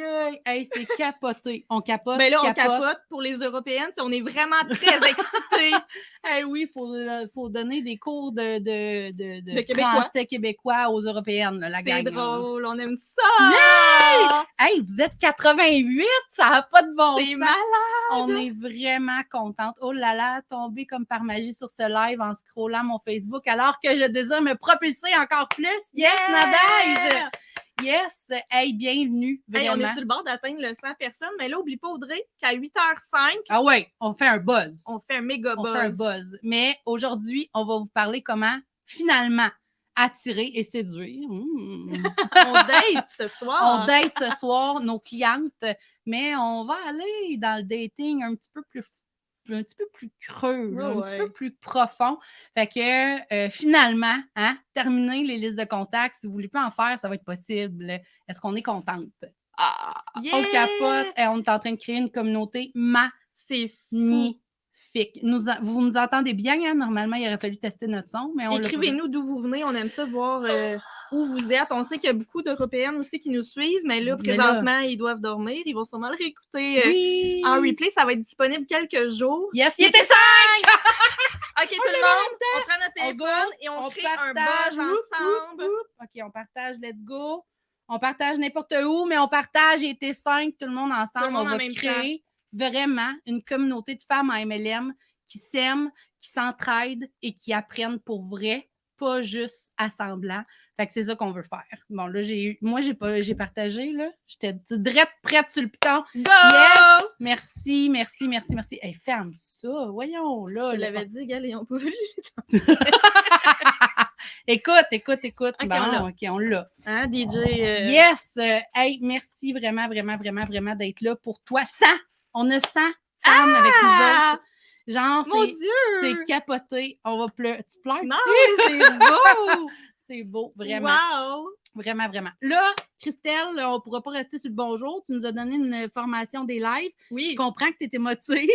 aïe, aïe, c'est capoté. On capote, Ben là, on capote pour les Européennes. On est vraiment très excités. Oui, il faut donner des cours de québécois. français québécois aux Européennes, là, la gang. C'est drôle, on aime ça! Yeah! Hey, vous êtes 88, ça n'a pas de bon sens. C'est malade! On est vraiment contente. Oh là là, tombée comme par magie sur ce live en scrollant mon Facebook alors que je désire me propulser encore plus. Yes, Nadège! Yes! Hey, bienvenue, vraiment. Hey, on est sur le bord d'atteindre le 100 personnes, mais là, oublie pas, Audrey, qu'à 8h05... Ah ouais, on fait un buzz. On fait un méga buzz. On fait un buzz. Mais aujourd'hui, on va vous parler comment, finalement, attirer et séduire. On date ce soir. On date ce soir nos clientes, mais on va aller dans le dating un petit peu plus creux, là, un petit peu plus profond. Fait que finalement, terminer les listes de contacts, si vous voulez plus en faire, ça va être possible. Est-ce qu'on est contente? On capote et on est en train de créer une communauté magnifique. Vous nous entendez bien, hein? Normalement, il aurait fallu tester notre son, mais on écrivez-nous d'où vous venez, on aime ça voir où vous êtes. On sait qu'il y a beaucoup d'Européennes aussi qui nous suivent, mais là, présentement, ils doivent dormir. Ils vont sûrement le réécouter en replay. Ça va être disponible quelques jours. Yes, il était 5! OK, tout le monde, on prend notre téléphone et on crée un buzz ensemble. OK, on partage, let's go. On partage n'importe où, mais on partage, il était 5, tout le monde ensemble. On va créer vraiment une communauté de femmes en MLM qui s'aiment, qui s'entraident et qui apprennent pour vrai, pas juste à semblant. Fait que c'est ça qu'on veut faire. Bon, là, j'ai partagé, là. J'étais drette prête sur le piton. Go! Yes! Merci. Hey, ferme ça. Voyons, là. Je l'avais dit, gars, ils n'ont pas vu. Écoute. Okay, bon, OK, on l'a. Hein, DJ? Yes! Hey, merci vraiment d'être là pour toi. 100! On a 100 femmes avec nous autres. Genre, c'est capoté. On va pleurer. Tu pleures? Non, c'est beau! C'est beau, vraiment. Wow! Vraiment. Là, Christelle, on ne pourra pas rester sur le bonjour. Tu nous as donné une formation des lives. Oui. Je comprends que tu étais motive.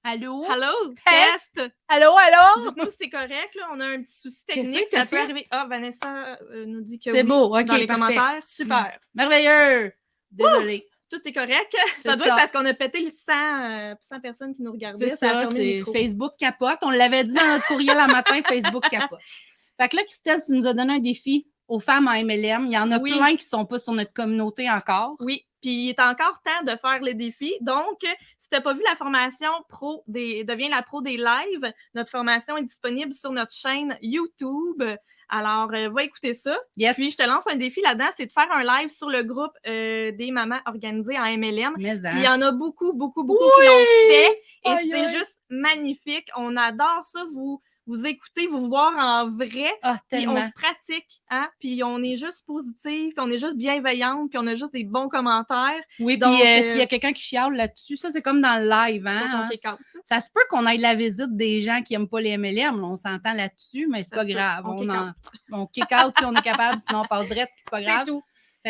Allô? Hello? Test! Allô? Dites-nous si c'est correct, là. On a un petit souci Qu'est-ce technique. que Ça peut arriver. Ah, Vanessa nous dit que c'est oui. beau, OK, dans les parfait. commentaires. Super. Merveilleux! Désolée. Tout est correct. Ça doit être parce qu'on a pété les 100 personnes qui nous regardaient. C'est ça, c'est Facebook capote. On l'avait dit dans notre courriel un matin, Facebook capote. Fait que là, Christelle, tu nous as donné un défi aux femmes en MLM. Il y en a plein qui ne sont pas sur notre communauté encore. Oui, puis il est encore temps de faire le défi. Donc, si tu n'as pas vu la formation Deviens la pro des lives, notre formation est disponible sur notre chaîne YouTube. Alors, va écouter ça. Yes. Puis, je te lance un défi là-dedans, c'est de faire un live sur le groupe des mamans organisées en MLM. Puis, il y en a beaucoup qui l'ont fait. Et c'est juste magnifique. On adore ça, vous écoutez, vous voir en vrai, puis on se pratique, hein, puis on est juste positif, puis on est juste bienveillante, puis on a juste des bons commentaires. Oui, puis s'il y a quelqu'un qui chiale là-dessus, ça, c'est comme dans le live, hein? Ça se peut qu'on ait la visite des gens qui n'aiment pas les MLM, là, on s'entend là-dessus, mais c'est pas grave. On kick out si on est capable, sinon on passe direct, puis c'est pas grave. C'est tout.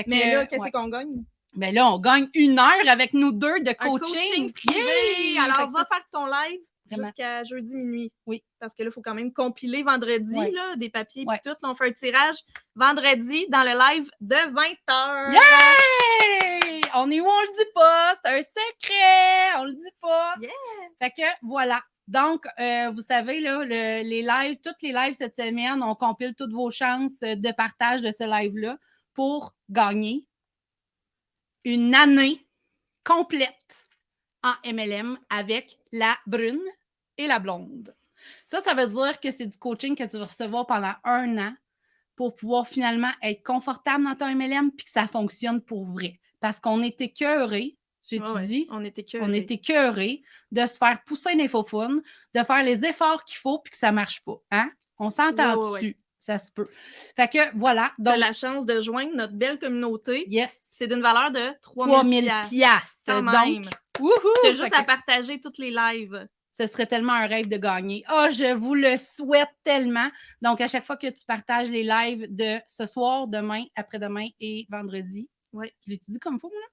Mais là, qu'est-ce qu'on gagne? Ben là, on gagne 1 heure avec nous deux de coaching privé. Alors, va faire ton live. Jusqu'à jeudi minuit. Oui. Parce que là, il faut quand même compiler vendredi là, des papiers et tout. Là, on fait un tirage vendredi dans le live de 20h. Yay! On est où? On le dit pas. C'est un secret. On le dit pas. Yeah! Fait que voilà. Donc, vous savez, là, toutes les lives cette semaine, on compile toutes vos chances de partage de ce live-là pour gagner une année complète en MLM avec la brune et la blonde. Ça veut dire que c'est du coaching que tu vas recevoir pendant 1 an pour pouvoir finalement être confortable dans ton MLM puis que ça fonctionne pour vrai. Parce qu'on est écœurés, dit? On est écœurés de se faire pousser une infofoune, de faire les efforts qu'il faut puis que ça ne marche pas. Hein? On s'entend dessus. Ça se peut. Fait que voilà. Donc, tu as la chance de joindre notre belle communauté. Yes. C'est d'une valeur de 3 000 piastres. Donc, tu as juste à partager toutes les lives Ce serait tellement un rêve de gagner. Ah, je vous le souhaite tellement. Donc, à chaque fois que tu partages les lives de ce soir, demain, après-demain et vendredi. Oui. Je l'ai dit comme faut, là?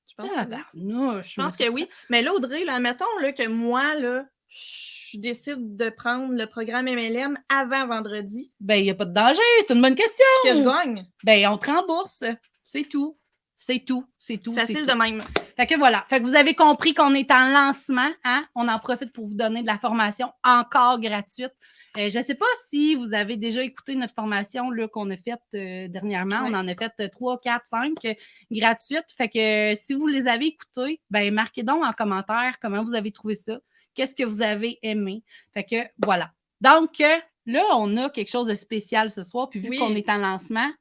Je pense que oui. Je pense que oui. Mais là, Audrey, là, mettons là, que moi, là, je décide de prendre le programme MLM avant vendredi. Ben, il n'y a pas de danger. C'est une bonne question. Que je gagne. Ben, on te rembourse. C'est tout. C'est tout. C'est tout. C'est facile de même. Fait que voilà. Fait que vous avez compris qu'on est en lancement. Hein? On en profite pour vous donner de la formation encore gratuite. Je ne sais pas si vous avez déjà écouté notre formation là, qu'on a faite dernièrement. Ouais. On en a fait 3, 4, 5 gratuites. Fait que si vous les avez écoutées, ben marquez donc en commentaire comment vous avez trouvé ça. Qu'est-ce que vous avez aimé. Fait que voilà. Donc, là, on a quelque chose de spécial ce soir. Puis vu qu'on est en lancement,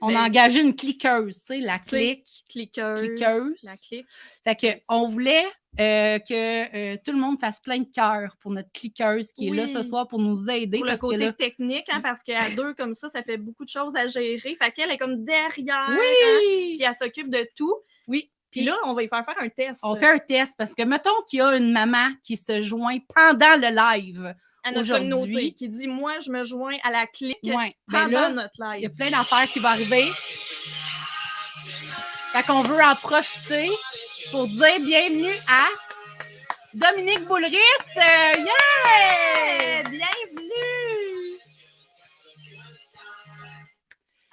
on a engagé une cliqueuse, tu sais, la cliqueuse. La clique. Fait que on voulait que tout le monde fasse plein de cœurs pour notre cliqueuse qui est là ce soir pour nous aider. Pour le côté technique, hein, parce qu'à deux comme ça fait beaucoup de choses à gérer. Fait qu'elle est comme derrière. Oui! Hein, puis elle s'occupe de tout. Oui. Puis là, on va y faire un test. On fait un test parce que mettons qu'il y a une maman qui se joint pendant le live. À notre communauté qui dit « Moi, je me joins à la clique pendant notre live. » Il y a plein d'affaires qui vont arriver. Fait qu'on veut en profiter pour dire bienvenue à Dominique Boulris. Yeah! Bienvenue!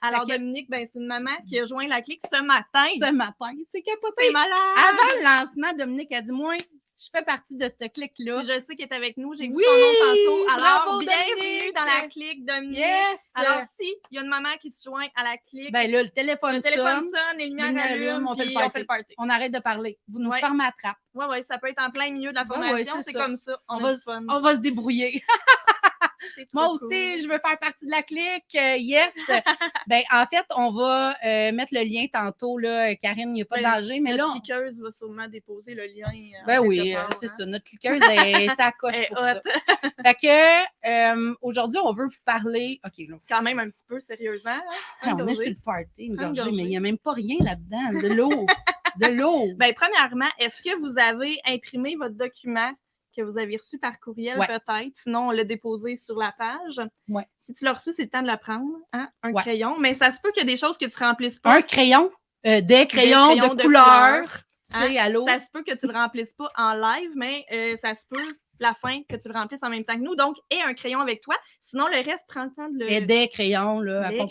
Alors, Dominique, ben, c'est une maman qui a joint la clique ce matin. C'est capoté. C'est malade! Avant le lancement, Dominique a dit « Moi, je fais partie de cette clique-là. » Je sais qu'elle est avec nous. J'ai vu son nom tantôt. Alors, bravo, bienvenue Dominique. dans la clique, Dominique. Yes. Alors, si il y a une maman qui se joint à la clique, ben là, le téléphone sonne, les lumières allument, on fait le party. On arrête de parler. Vous nous fermez la trappe. Oui, ça peut être en plein milieu de la formation. C'est comme ça. On a du fun. On va se débrouiller. Moi aussi, je veux faire partie de la clique. Yes. Ben, en fait, on va mettre le lien tantôt. Là. Karine, il n'y a pas de danger. Mais notre cliqueuse va sûrement déposer le lien. Ben oui, c'est ça. Notre cliqueuse, ça coche pour ça. Fait que aujourd'hui, on veut vous parler. OK, là. Quand même un petit peu sérieusement. Hein? On est sur le party, une gorgée, mais il n'y a même pas rien là-dedans. De l'eau. De l'eau. Ben, premièrement, est-ce que vous avez imprimé votre document que vous avez reçu par courriel, peut-être? Sinon, on l'a déposé sur la page. Ouais. Si tu l'as reçu, c'est le temps de la prendre. Hein? Un crayon. Mais ça se peut qu'il y a des choses que tu ne remplisses pas. Un crayon? Des crayons de couleur. C'est à l'eau. Ça se peut que tu ne le remplisses pas en live, mais ça se peut la fin que tu le remplisses en même temps que nous. Donc, aie un crayon avec toi. Sinon, le reste, prends le temps de le... Et des crayons, là, les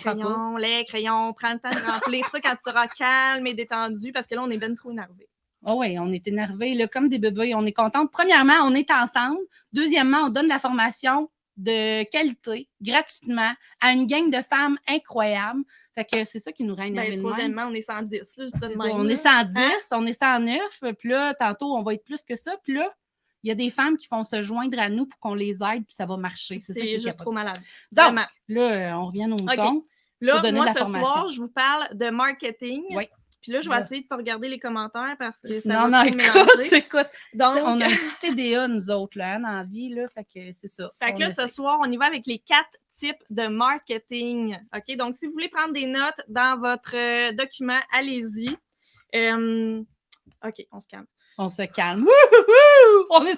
crayons, prends le temps de remplir ça quand tu seras calme et détendu, parce que là, on est bien trop énervé. Oh oui, on est énervés, là, comme des bébés. On est contente. Premièrement, on est ensemble. Deuxièmement, on donne la formation de qualité, gratuitement, à une gang de femmes incroyables. Fait que c'est ça qui nous rend énervés. Troisièmement, on est 110. Là, je dis ça de même, on est 110, on est 109. Puis là, tantôt, on va être plus que ça. Puis là, il y a des femmes qui vont se joindre à nous pour qu'on les aide, puis ça va marcher. C'est ça qui est juste trop malade. Donc, là, on revient au mouton. Là, moi, ce soir, je vous parle de marketing. Oui. Puis là, je vais essayer de ne pas regarder les commentaires parce que ça va trop mélanger. Écoute. Donc, on a un petit TDA, nous autres, là, hein, dans la vie, là. Fait que c'est ça. Fait que là, ce soir, on y va avec les 4 types de marketing. OK? Donc, si vous voulez prendre des notes dans votre document, allez-y. OK, on se calme. On se calme. J'essaie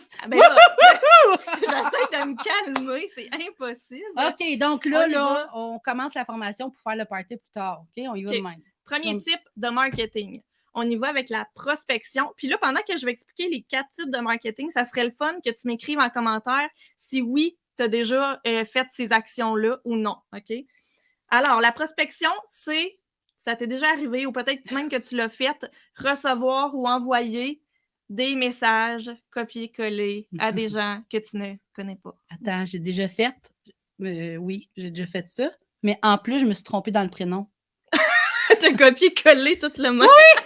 de me calmer, c'est impossible. OK, donc là, on commence la formation pour faire le party plus tard. OK, on y va de même. Premier type de marketing. On y va avec la prospection. Puis là, pendant que je vais expliquer les 4 types de marketing, ça serait le fun que tu m'écrives en commentaire si oui, tu as déjà fait ces actions-là ou non. OK? Alors, la prospection, ça t'est déjà arrivé ou peut-être même que tu l'as fait, recevoir ou envoyer des messages copier-coller à des gens que tu ne connais pas. Attends, j'ai déjà fait. Oui, j'ai déjà fait ça. Mais en plus, je me suis trompée dans le prénom. T'as copié-collé tout le monde. Oui!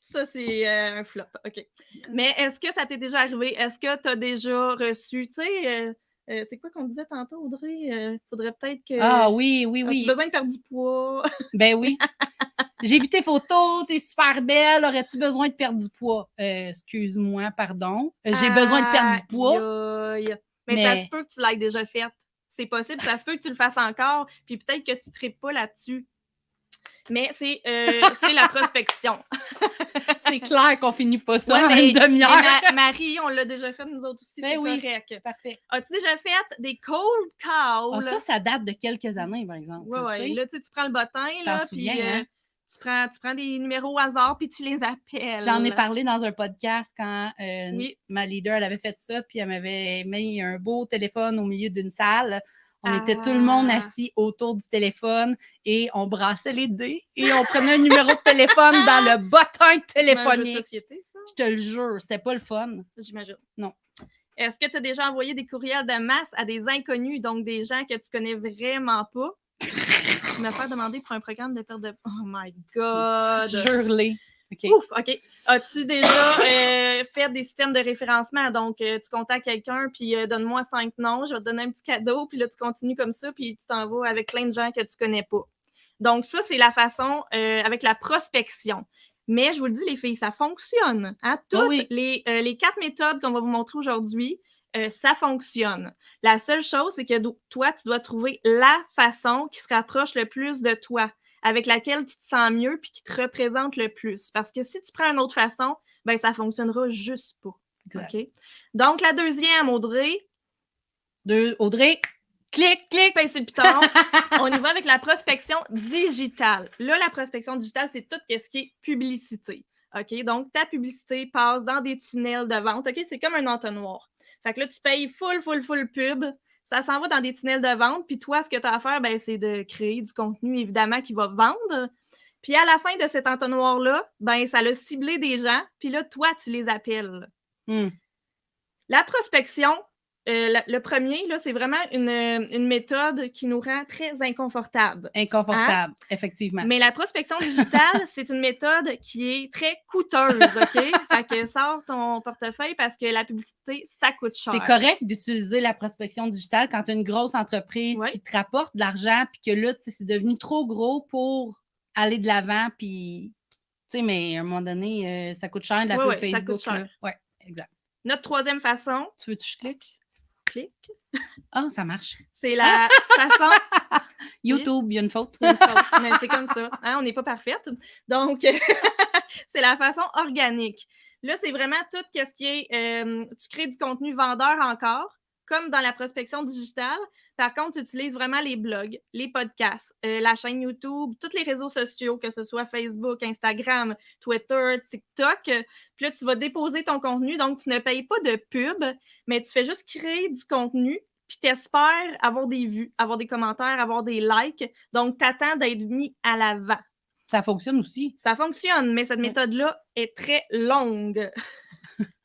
Ça, c'est un flop. OK. Mais est-ce que ça t'est déjà arrivé? Est-ce que tu as déjà reçu, tu sais, c'est quoi qu'on disait tantôt, Audrey? Faudrait peut-être que... Ah oui. As-tu besoin de perdre du poids? Ben oui. J'ai vu tes photos, t'es super belle. Aurais-tu besoin de perdre du poids? Excuse-moi, pardon. J'ai besoin de perdre du poids. Mais ça se peut que tu l'aies déjà faite. C'est possible. Ça se peut que tu le fasses encore. Puis peut-être que tu ne tripes pas là-dessus. Mais c'est la prospection. C'est clair qu'on finit pas ça en une demi-heure. Marie, on l'a déjà fait, nous autres aussi, c'est correct. Parfait. As-tu déjà fait des cold calls? Oh, ça date de quelques années, par exemple. Oui. Là, tu prends le bottin, là, puis tu prends des numéros au hasard, puis tu les appelles. J'en ai parlé dans un podcast quand ma leader, elle avait fait ça, puis elle m'avait mis un beau téléphone au milieu d'une salle. On était tout le monde assis autour du téléphone et on brassait les dés et on prenait un numéro de téléphone dans le bottin téléphonique. Société, ça? Je te le jure, c'était pas le fun. J'imagine. Non. Est-ce que tu as déjà envoyé des courriels de masse à des inconnus, donc des gens que tu connais vraiment pas? Me faire demander pour un programme de perte de... Oh my God! Jure-les. Okay. Ouf, OK. As-tu déjà fait des systèmes de référencement? Donc, tu contactes quelqu'un, puis donne-moi 5 noms, je vais te donner un petit cadeau, puis là, tu continues comme ça, puis tu t'en vas avec plein de gens que tu connais pas. Donc, ça, c'est la façon avec la prospection. Mais je vous le dis, les filles, ça fonctionne. Hein? Toutes les 4 méthodes qu'on va vous montrer aujourd'hui, ça fonctionne. La seule chose, c'est que toi, tu dois trouver la façon qui se rapproche le plus de toi, avec laquelle tu te sens mieux puis qui te représente le plus. Parce que si tu prends une autre façon, ben ça ne fonctionnera juste pas. OK? Donc, la deuxième, Audrey. Audrey, clic, pince le piton. On y va avec la prospection digitale. Là, la prospection digitale, c'est tout ce qui est publicité. OK? Donc, ta publicité passe dans des tunnels de vente. OK? C'est comme un entonnoir. Fait que là, tu payes full pub. Ça s'en va dans des tunnels de vente. Puis toi, ce que tu as à faire, ben, c'est de créer du contenu, évidemment, qui va vendre. Puis à la fin de cet entonnoir-là, ben, ça l'a ciblé des gens. Puis là, toi, tu les appelles. La prospection, le premier, là, c'est vraiment une méthode qui nous rend très inconfortable. Inconfortable, effectivement. Mais la prospection digitale, c'est une méthode qui est très coûteuse, OK? Fait que sors ton portefeuille parce que la publicité, ça coûte cher. C'est correct d'utiliser la prospection digitale quand tu as une grosse entreprise qui te rapporte de l'argent puis que là, c'est devenu trop gros pour aller de l'avant puis, tu sais, mais à un moment donné, ça coûte cher de la pub Facebook. Ça coûte cher. Oui, exact. Notre troisième façon... Tu veux-tu que je clique? Clique. Ah, ça marche. C'est la façon... YouTube, il y a une faute. Il y a une faute, mais c'est comme ça. Hein? On n'est pas parfaite. Donc, c'est la façon organique. Là, c'est vraiment tout ce qui est... tu crées du contenu vendeur encore, comme dans la prospection digitale. Par contre, tu utilises vraiment les blogs, les podcasts, la chaîne YouTube, tous les réseaux sociaux, que ce soit Facebook, Instagram, Twitter, TikTok. Puis là, tu vas déposer ton contenu. Donc, tu ne payes pas de pub, mais tu fais juste créer du contenu. Puis t'espères avoir des vues, avoir des commentaires, avoir des likes. Donc, t'attends d'être mis à l'avant. Ça fonctionne aussi. Ça fonctionne, mais cette méthode-là est très longue.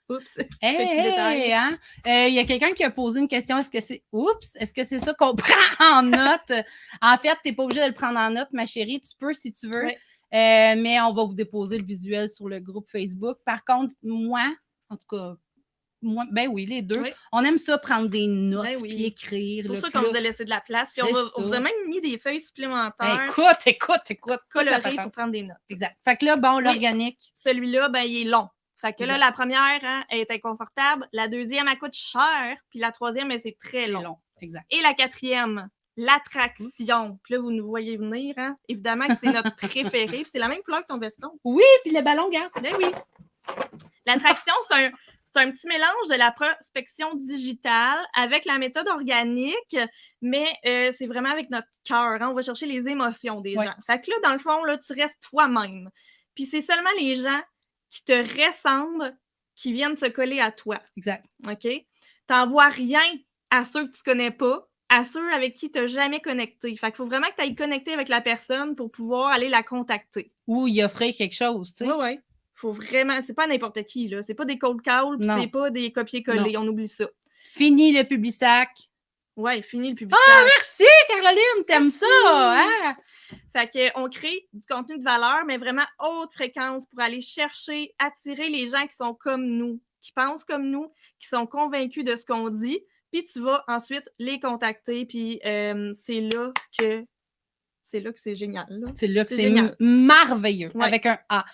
Oups, petit détail. Hein? Y a quelqu'un qui a posé une question. Est-ce que c'est ça qu'on prend en note? En fait, tu n'es pas obligé de le prendre en note, ma chérie. Tu peux si tu veux. Mais on va vous déposer le visuel sur le groupe Facebook. Par contre, moi, en tout cas, ben oui, les deux. On aime ça, prendre des notes puis écrire. C'est pour ça qu'on vous a laissé de la place. Puis on vous a même mis des feuilles supplémentaires. Écoute. Colorées pour prendre des notes. Exact. Fait que là, bon, l'organique. Celui-là, ben, il est long. Fait que là, la première, hein, elle est inconfortable. La deuxième, elle coûte cher. Puis la troisième, c'est très long. Exact. Et la quatrième, l'attraction. Puis là, vous nous voyez venir. Hein? Évidemment que c'est notre préféré. Puis c'est la même couleur que ton veston. Oui, puis le ballon garde. Ben oui. L'attraction, c'est un petit mélange de la prospection digitale avec la méthode organique, mais c'est vraiment avec notre cœur. Hein? On va chercher les émotions des gens. Fait que là, dans le fond, là, tu restes toi-même. Puis c'est seulement les gens qui te ressemblent qui viennent se coller à toi. Exact. OK? T'envoies rien à ceux que tu connais pas, à ceux avec qui tu n'as jamais connecté. Fait qu'il faut vraiment que tu ailles connecter avec la personne pour pouvoir aller la contacter. Ou y offrir quelque chose, tu sais. Oui. Faut vraiment... C'est pas n'importe qui, là. C'est pas des cold calls, puis c'est pas des copier-coller. On oublie ça. Fini le Publisac. Ouais, fini le Publisac. Ah, merci, Caroline! T'aimes ça? Hein? Fait qu'on crée du contenu de valeur, mais vraiment haute fréquence pour aller chercher, attirer les gens qui sont comme nous, qui pensent comme nous, qui sont convaincus de ce qu'on dit. Puis tu vas ensuite les contacter, puis c'est là que c'est génial. Là. C'est là que c'est merveilleux, avec un A.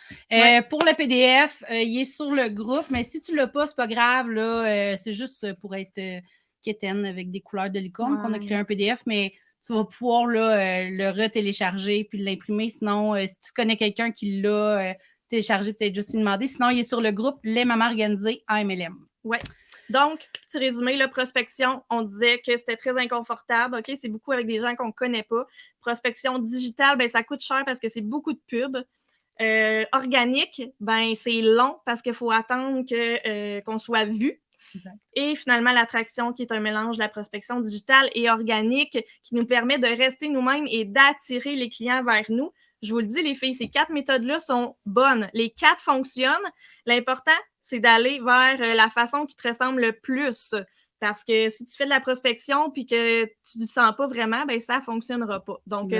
Pour le PDF, il est sur le groupe, mais si tu ne l'as pas, c'est pas grave. Là, c'est juste pour être quétaine avec des couleurs de licorne qu'on a créé un PDF, mais tu vas pouvoir là, le retélécharger puis l'imprimer. Sinon, si tu connais quelqu'un qui l'a, télécharger, peut-être juste y demander. Sinon, il est sur le groupe Les Mamans Organisées en MLM. Oui. Donc, petit résumé, la prospection, on disait que c'était très inconfortable. OK, c'est beaucoup avec des gens qu'on ne connaît pas. Prospection digitale, ben ça coûte cher parce que c'est beaucoup de pubs. Organique, ben c'est long parce qu'il faut attendre qu'on soit vu. Exact. Et finalement, l'attraction, qui est un mélange de la prospection digitale et organique, qui nous permet de rester nous-mêmes et d'attirer les clients vers nous. Je vous le dis, les filles, ces 4 méthodes-là sont bonnes. Les 4 fonctionnent. L'important, c'est d'aller vers la façon qui te ressemble le plus. Parce que si tu fais de la prospection puis que tu ne sens pas vraiment, ben ça ne fonctionnera pas. Donc,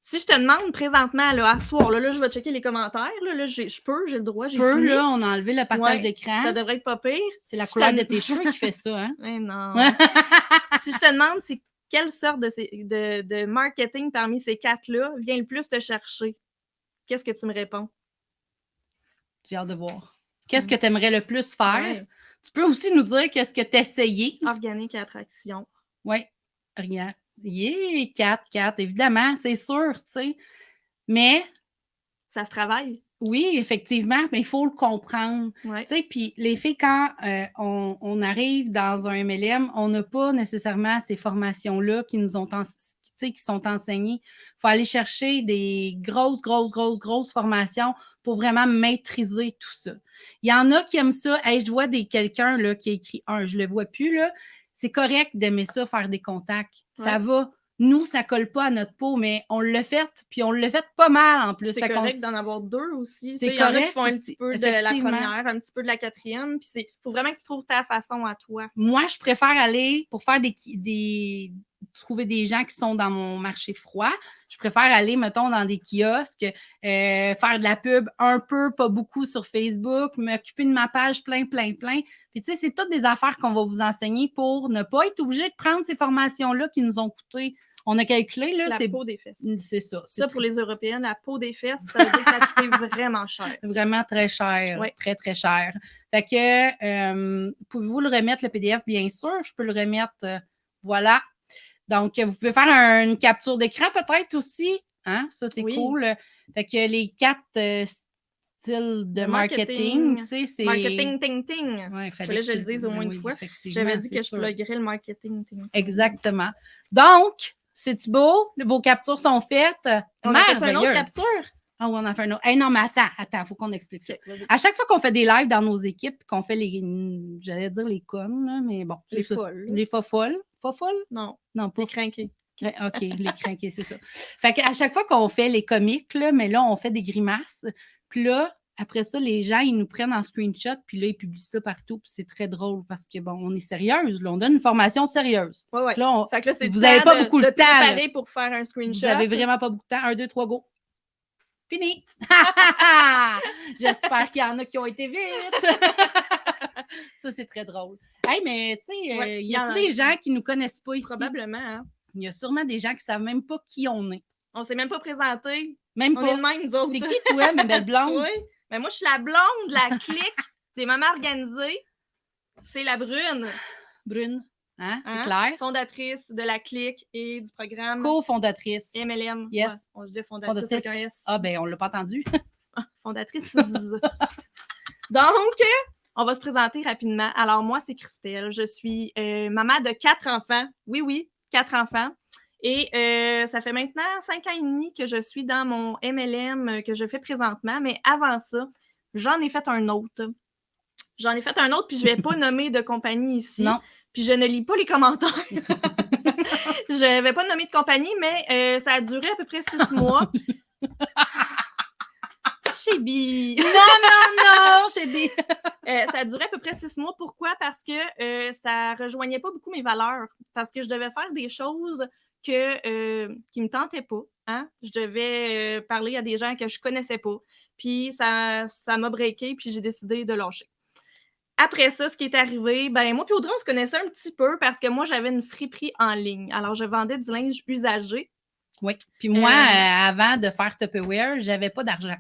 si je te demande présentement, là, à soir, là, je vais checker les commentaires. Là, j'ai le droit. Tu peux, là, on a enlevé le partage d'écran. Ça devrait être pas pire. C'est la couleur de tes cheveux qui fait ça, hein? Mais non. Si je te demande, c'est quelle sorte de marketing parmi ces 4-là vient le plus te chercher? Qu'est-ce que tu me réponds? J'ai hâte de voir. Qu'est-ce que tu aimerais le plus faire? Ouais. Tu peux aussi nous dire qu'est-ce que tu as essayé? Organique et attraction. Oui, rien. Yeah, 4, évidemment, c'est sûr, tu sais. Mais... ça se travaille. Oui, effectivement, mais il faut le comprendre. Ouais. Tu sais, puis les filles, quand on arrive dans un MLM, on n'a pas nécessairement ces formations-là qui nous ont qui sont enseignées. Il faut aller chercher des grosses formations pour vraiment maîtriser tout ça. Il y en a qui aiment ça. Hey, je vois quelqu'un là, qui a écrit je le vois plus, là. C'est correct d'aimer ça, faire des contacts. Ouais. Ça va. Nous, ça colle pas à notre peau, mais on l'a fait, puis on l'a fait pas mal en plus. C'est correct d'en avoir 2 aussi. C'est correct. Il y en a qui font un petit peu de la première, un petit peu de la 4e, puis il faut vraiment que tu trouves ta façon à toi. Moi, je préfère aller, pour faire trouver des gens qui sont dans mon marché froid, je préfère aller, mettons, dans des kiosques, faire de la pub un peu, pas beaucoup sur Facebook, m'occuper de ma page plein. Puis, tu sais, c'est toutes des affaires qu'on va vous enseigner pour ne pas être obligé de prendre ces formations-là qui nous ont coûté. On a calculé, là, la peau des fesses. C'est ça. Ça, pour les Européennes, la peau des fesses, ça veut dire que ça a coûté vraiment cher. Vraiment très cher. Oui. Très, très cher. Fait que, pouvez-vous le remettre, le PDF? Bien sûr, je peux le remettre. Voilà. Donc, vous pouvez faire une capture d'écran peut-être aussi. Hein? Ça, c'est cool. Fait que les 4 styles de marketing, tu sais, c'est... Marketing ting-ting. Ouais, fallait que je le dise au moins une fois. J'avais dit que je pluggerais le marketing ting-ting. Exactement. Donc, c'est-tu beau? Vos captures sont faites. On a fait une autre capture? Ah oui, on a fait un autre. Hey, non, mais attends, il faut qu'on explique ça. À chaque fois qu'on fait des lives dans nos équipes, qu'on fait j'allais dire les connes, là, mais bon. Les folles. Les folles. Pas folles? Non. Non, pas. Les crinqués. OK, les crinqués, c'est ça. Fait qu'à chaque fois qu'on fait les comiques, là, mais là, on fait des grimaces. Puis là, après ça, les gens, ils nous prennent en screenshot, puis là, ils publient ça partout, puis c'est très drôle parce que, bon, on est sérieuse, là, on donne une formation sérieuse. Oui. Là, fait que là, vous n'avez pas beaucoup de temps. Préparer pour faire un screenshot. Vous n'avez vraiment pas beaucoup de temps. 1, 2, 3, go. Fini! J'espère qu'il y en a qui ont été vite. Ça, c'est très drôle. Hey, mais tu sais, y a-t-il des gens qui ne nous connaissent pas ici? Probablement. Hein? Il y a sûrement des gens qui ne savent même pas qui on est. On ne s'est même pas présenté. Même on pas. est de même, nous autres. T'es qui, toi, ma belle blonde? Oui. Mais moi, je suis la blonde de la clique des mamans organisées. C'est la brune. Brune. Hein? C'est clair. Fondatrice de la clique et du programme. Co-fondatrice. MLM. Yes. Ouais, on se dit fondatrice. Avec un S. Ah, ben, on ne l'a pas entendu. Fondatrice. Donc, on va se présenter rapidement. Alors, moi, c'est Christelle. Je suis maman de 4 enfants. Oui, 4 enfants. Et ça fait maintenant 5 ans et demi que je suis dans mon MLM que je fais présentement. Mais avant ça, j'en ai fait un autre. Puis je ne vais pas nommer de compagnie ici. Non. Puis je ne lis pas les commentaires. Je ne vais pas nommer de compagnie, mais ça a duré à peu près 6 mois. Chébi! Non, Chébi! Ça a duré à peu près 6 mois. Pourquoi? Parce que ça ne rejoignait pas beaucoup mes valeurs. Parce que je devais faire des choses qui ne me tentaient pas. Hein? Je devais parler à des gens que je ne connaissais pas. Puis ça m'a breaké, puis j'ai décidé de lâcher. Après ça, ce qui est arrivé, ben moi et Audrey, on se connaissait un petit peu parce que moi, j'avais une friperie en ligne. Alors, je vendais du linge usagé. Oui. Puis moi, avant de faire Tupperware, j'avais pas d'argent.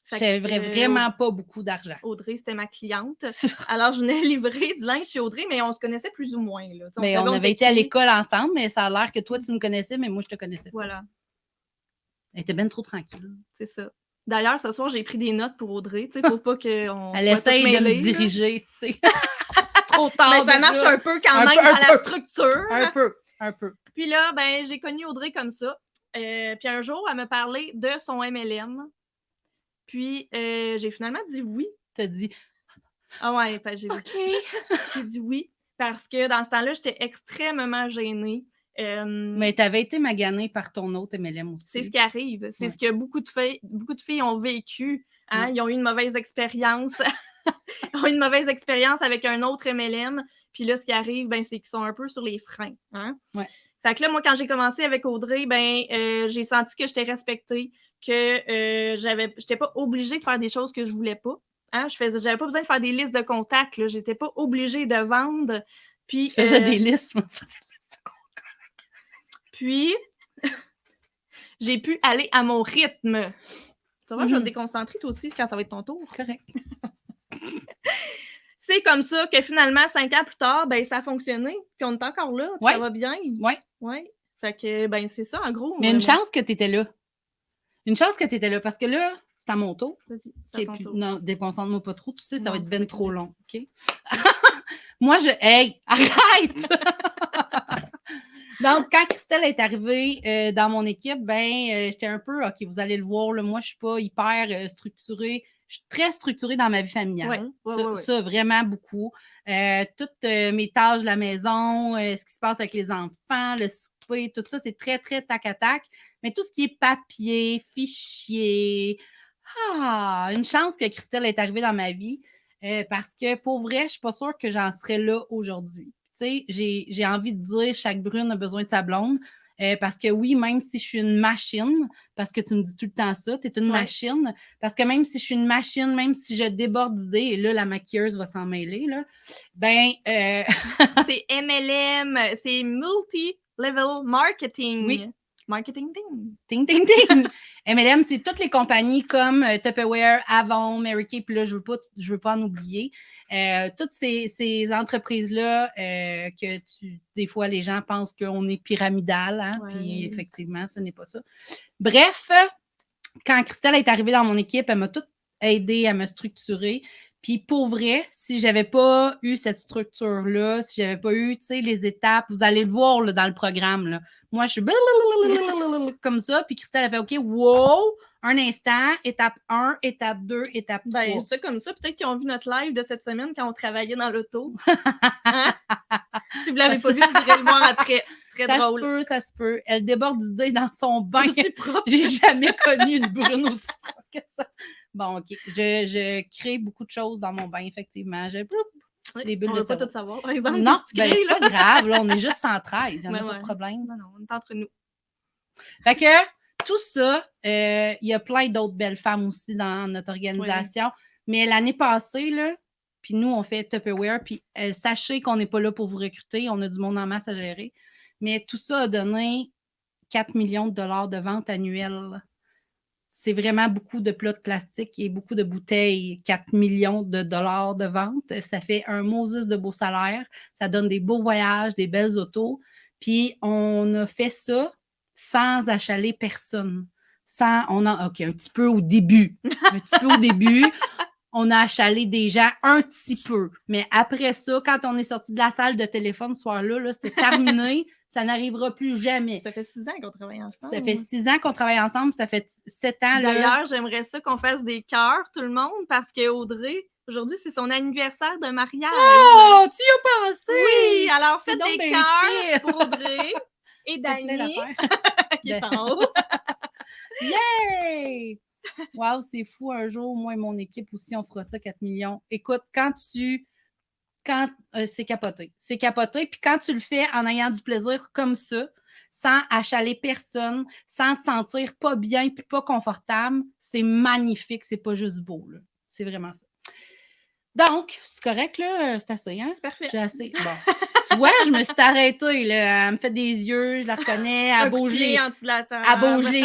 J'avais vraiment pas beaucoup d'argent. Audrey, c'était ma cliente. Alors, je venais livrer du linge chez Audrey, mais on se connaissait plus ou moins. Là. On avait été à l'école ensemble, mais ça a l'air que toi, tu me connaissais, mais moi, je te connaissais pas. Voilà. Elle était bien trop tranquille. C'est ça. D'ailleurs, ce soir, j'ai pris des notes pour Audrey, tu sais, pour pas qu'on Elle essaye de me diriger, tu sais. Trop tard. Mais ça marche un peu quand même dans la structure. Un peu. Puis là, ben, j'ai connu Audrey comme ça. Puis un jour, elle me parlait de son MLM. Puis j'ai finalement dit oui. T'as dit... Ah ouais, ben, j'ai dit oui. Parce que dans ce temps-là, j'étais extrêmement gênée. Mais tu avais été maganée par ton autre MLM aussi. C'est ce qui arrive. C'est ce que beaucoup de filles ont vécu. Hein? Ils ont eu une mauvaise expérience. Ils ont eu une mauvaise expérience avec un autre MLM. Puis là, ce qui arrive, ben, c'est qu'ils sont un peu sur les freins. Hein? Ouais. Fait que là, moi, quand j'ai commencé avec Audrey, ben, j'ai senti que j'étais respectée, que j'étais pas obligée de faire des choses que je voulais pas. Hein? J'avais pas besoin de faire des listes de contacts. Là. J'étais pas obligée de vendre. Puis, tu faisais des listes, moi. Puis, j'ai pu aller à mon rythme. Tu vois, je vais te déconcentrer toi aussi quand ça va être ton tour. Correct. C'est comme ça que finalement, 5 ans plus tard, ben, ça a fonctionné. Puis on est encore là. Ça va bien. Oui. Fait que, ben, c'est ça, en gros. Mais une chance que tu étais là. Une chance que tu étais là. Parce que là, c'est à mon tour. Vas-y, c'est à ton tour. Non, déconcentre-moi pas trop. Tu sais, ça va être ben trop long. OK? Moi, Hey, arrête! Donc, quand Christelle est arrivée dans mon équipe, j'étais un peu, OK, vous allez le voir, là, moi, je ne suis pas hyper structurée. Je suis très structurée dans ma vie familiale. Ça, vraiment beaucoup. Toutes mes tâches de la maison, ce qui se passe avec les enfants, le souper, tout ça, c'est très, très tac-à-tac. Mais tout ce qui est papier, fichier, une chance que Christelle est arrivée dans ma vie parce que, pour vrai, je ne suis pas sûre que j'en serais là aujourd'hui. Tu sais, j'ai envie de dire chaque brune a besoin de sa blonde. Parce que oui, même si je suis une machine, parce que tu me dis tout le temps ça, tu es une machine, parce que même si je suis une machine, même si je déborde d'idées, et là, la maquilleuse va s'en mêler, là, c'est MLM, c'est multi-level marketing. Oui. Marketing ding. Ding, ding, ding. MLM, c'est toutes les compagnies comme Tupperware, Avon, Mary Kay, puis là, je veux pas en oublier. Toutes ces entreprises-là que des fois, les gens pensent qu'on est pyramidal, hein, puis effectivement, ce n'est pas ça. Bref, quand Christelle est arrivée dans mon équipe, elle m'a tout aidé à me structurer. Puis pour vrai, si je n'avais pas eu cette structure-là, si je n'avais pas eu, tu sais, les étapes, vous allez le voir là, dans le programme, là. Moi, je suis comme ça, puis Christelle a fait « OK, wow, un instant, étape 1, étape 2, étape 3. » Ben, c'est comme ça. Peut-être qu'ils ont vu notre live de cette semaine quand on travaillait dans l'auto. Hein? Si vous ne l'avez pas vu, vous irez le voir après. C'est très drôle. Ça se peut. Elle déborde d'idées dans son bain. J'ai jamais connu une brune aussi propre que ça. Bon, OK. Je crée beaucoup de choses dans mon bain, effectivement. Les bulles on ne va pas tout savoir, par exemple. Non, c'est pas grave. Là, on est juste 113. Il n'y en a pas de problème. Non, on est entre nous. Fait que tout ça, il y a plein d'autres belles femmes aussi dans notre organisation. Oui. Mais l'année passée, là, puis nous, on fait Tupperware, puis sachez qu'on n'est pas là pour vous recruter. On a du monde en masse à gérer. Mais tout ça a donné 4 millions de dollars de vente annuelle. C'est vraiment beaucoup de plats de plastique et beaucoup de bouteilles. 4 millions de dollars de vente. Ça fait un Moses de beaux salaires. Ça donne des beaux voyages, des belles autos. Puis, on a fait ça sans achaler personne. OK, un petit peu au début. On a achalé des gens un petit peu. Mais après ça, quand on est sorti de la salle de téléphone ce soir-là, c'était terminé. Ça n'arrivera plus jamais. Ça fait 6 ans qu'on travaille ensemble. Ça fait 6 ans qu'on travaille ensemble. Ça fait 7 ans. D'ailleurs, j'aimerais ça qu'on fasse des cœurs, tout le monde, parce que Audrey, aujourd'hui, c'est son anniversaire de mariage. Oh, tu y as pensé! Oui, alors faites des cœurs pour Audrey et Dani, qui est en haut. Yay! Wow, c'est fou. Un jour, moi et mon équipe aussi, on fera ça, 4 millions. Écoute, c'est capoté. C'est capoté. Puis quand tu le fais en ayant du plaisir comme ça, sans achaler personne, sans te sentir pas bien puis pas confortable, c'est magnifique. C'est pas juste beau, là. C'est vraiment ça. Donc, c'est correct, là? C'est assez, hein? C'est parfait. J'ai assez. Bon. Tu vois, je me suis arrêtée, là. Elle me fait des yeux, je la reconnais. Elle bouge les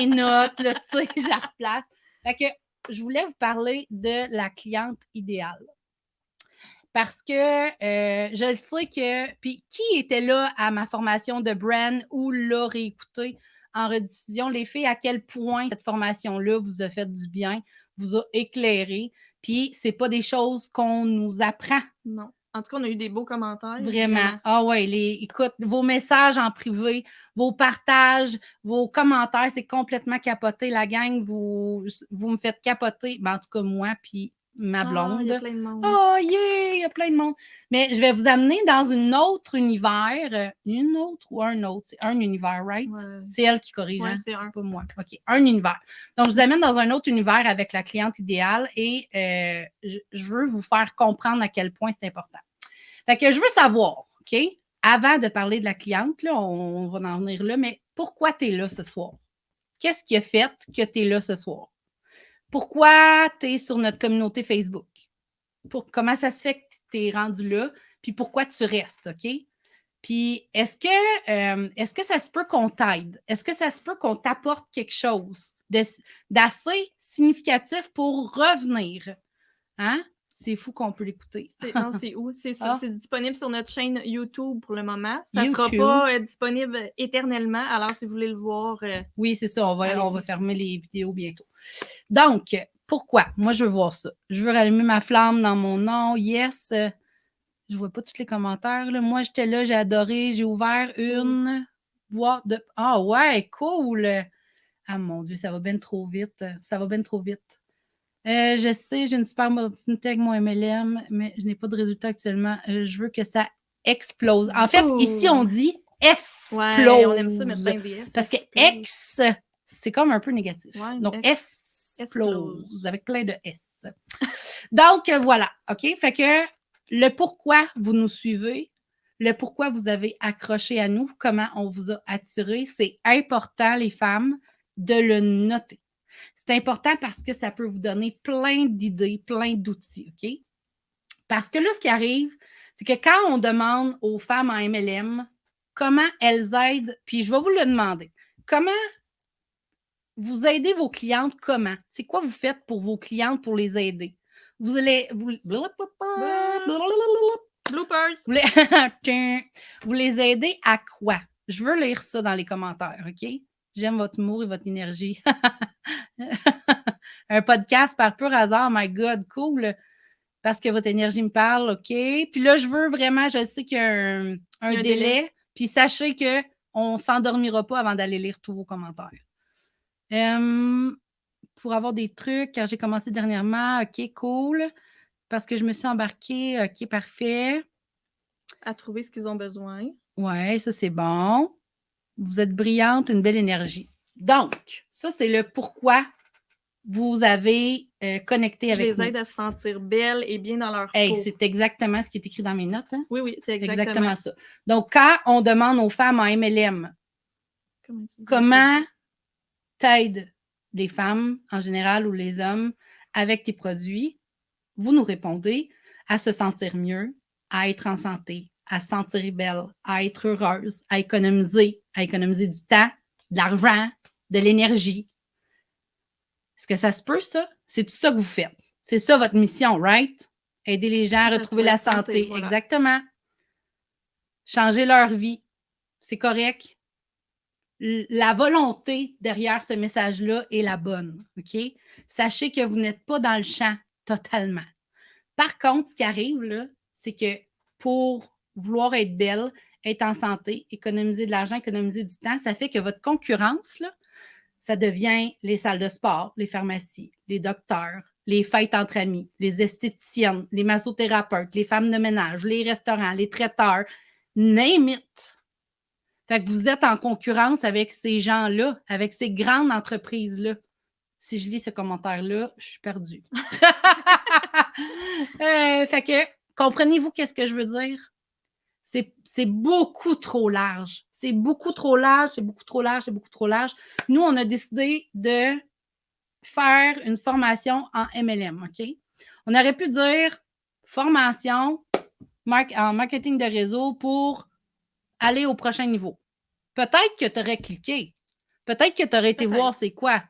notes, là, tu sais, je la replace. Fait que je voulais vous parler de la cliente idéale. Parce que je le sais que... Puis qui était là à ma formation de brand ou l'a réécouté en rediffusion, les filles, à quel point cette formation-là vous a fait du bien, vous a éclairé. Puis, c'est pas des choses qu'on nous apprend. Non. En tout cas, on a eu des beaux commentaires. Vraiment. Ah ouais, écoute, vos messages en privé, vos partages, vos commentaires, c'est complètement capoté. La gang, vous me faites capoter. Ben, en tout cas, moi, puis ma blonde. Il y a plein de monde. Oh, yeah, il y a plein de monde. Mais je vais vous amener dans un autre univers. Une autre ou un autre? C'est un univers, right? Ouais. C'est elle qui corrige, hein? C'est pas moi. OK, un univers. Donc, je vous amène dans un autre univers avec la cliente idéale et je veux vous faire comprendre à quel point c'est important. Fait que je veux savoir, OK, avant de parler de la cliente, là, on va en venir là, mais pourquoi tu es là ce soir? Qu'est-ce qui a fait que tu es là ce soir? Pourquoi tu es sur notre communauté Facebook? Comment ça se fait que tu es rendu là? Puis pourquoi tu restes, OK? Puis est-ce que ça se peut qu'on t'aide? Est-ce que ça se peut qu'on t'apporte quelque chose d'assez significatif pour revenir? Hein? C'est fou qu'on peut l'écouter. Non, c'est où? C'est disponible sur notre chaîne YouTube pour le moment. Ça ne sera pas disponible éternellement. Alors, si vous voulez le voir... oui, c'est ça. On va fermer les vidéos bientôt. Donc, pourquoi? Moi, je veux voir ça. Je veux rallumer ma flamme dans mon nom. Yes. Je ne vois pas tous les commentaires. Là. Moi, j'étais là, j'ai adoré. J'ai ouvert une boîte de... Ah ouais, cool! Ah mon Dieu, ça va bien trop vite. Ça va bien trop vite. Je sais, j'ai une super opportunité avec mon MLM, mais je n'ai pas de résultat actuellement. Je veux que ça explose. En fait, ici, on dit explose. Ouais, on aime ça mettre bien des S. Parce que ex, c'est comme un peu négatif. Ouais, donc, explose avec plein de S. Donc, voilà. OK? Fait que le pourquoi vous nous suivez, le pourquoi vous avez accroché à nous, comment on vous a attiré, c'est important, les femmes, de le noter. C'est important parce que ça peut vous donner plein d'idées, plein d'outils, OK? Parce que là, ce qui arrive, c'est que quand on demande aux femmes en MLM comment elles aident, puis je vais vous le demander, comment vous aidez vos clientes, comment? C'est quoi vous faites pour vos clientes pour les aider? Vous allez... Bloopers! Vous les aidez à quoi? Je veux lire ça dans les commentaires, OK? J'aime votre humour et votre énergie. Un podcast par pur hasard, my God, cool. Parce que votre énergie me parle, OK. Puis là, je veux vraiment, je sais qu'il y a un délai. Puis sachez qu'on ne s'endormira pas avant d'aller lire tous vos commentaires. Pour avoir des trucs, car j'ai commencé dernièrement, OK, cool. Parce que je me suis embarquée, OK, parfait. À trouver ce qu'ils ont besoin. Ouais, ça, c'est bon. Vous êtes brillante, une belle énergie. Donc, ça, c'est le pourquoi vous avez connecté avec nous. Je les aide à se sentir belles et bien dans leur peau. C'est exactement ce qui est écrit dans mes notes. Hein? Oui, c'est exactement ça. Donc, quand on demande aux femmes en MLM comment t'aides les femmes en général ou les hommes avec tes produits, vous nous répondez à se sentir mieux, à être en santé, à se sentir belle, à être heureuse, à économiser du temps, de l'argent, de l'énergie. Est-ce que ça se peut, ça? C'est tout ça que vous faites. C'est ça votre mission, right? Aider les gens à retrouver la santé. Voilà. Exactement. Changer leur vie. C'est correct. La volonté derrière ce message-là est la bonne, OK? Sachez que vous n'êtes pas dans le champ totalement. Par contre, ce qui arrive, là, c'est que pour vouloir être belle, être en santé, économiser de l'argent, économiser du temps, ça fait que votre concurrence, là, ça devient les salles de sport, les pharmacies, les docteurs, les fêtes entre amis, les esthéticiennes, les massothérapeutes, les femmes de ménage, les restaurants, les traiteurs, name it. Fait que vous êtes en concurrence avec ces gens-là, avec ces grandes entreprises-là. Si je lis ce commentaire-là, je suis perdue. Fait que, comprenez-vous qu'est-ce que je veux dire? C'est beaucoup trop large. C'est beaucoup trop large, c'est beaucoup trop large, c'est beaucoup trop large. Nous, on a décidé de faire une formation en MLM, OK? On aurait pu dire formation en marketing de réseau pour aller au prochain niveau. Peut-être que tu aurais cliqué. Peut-être que tu aurais été voir c'est quoi.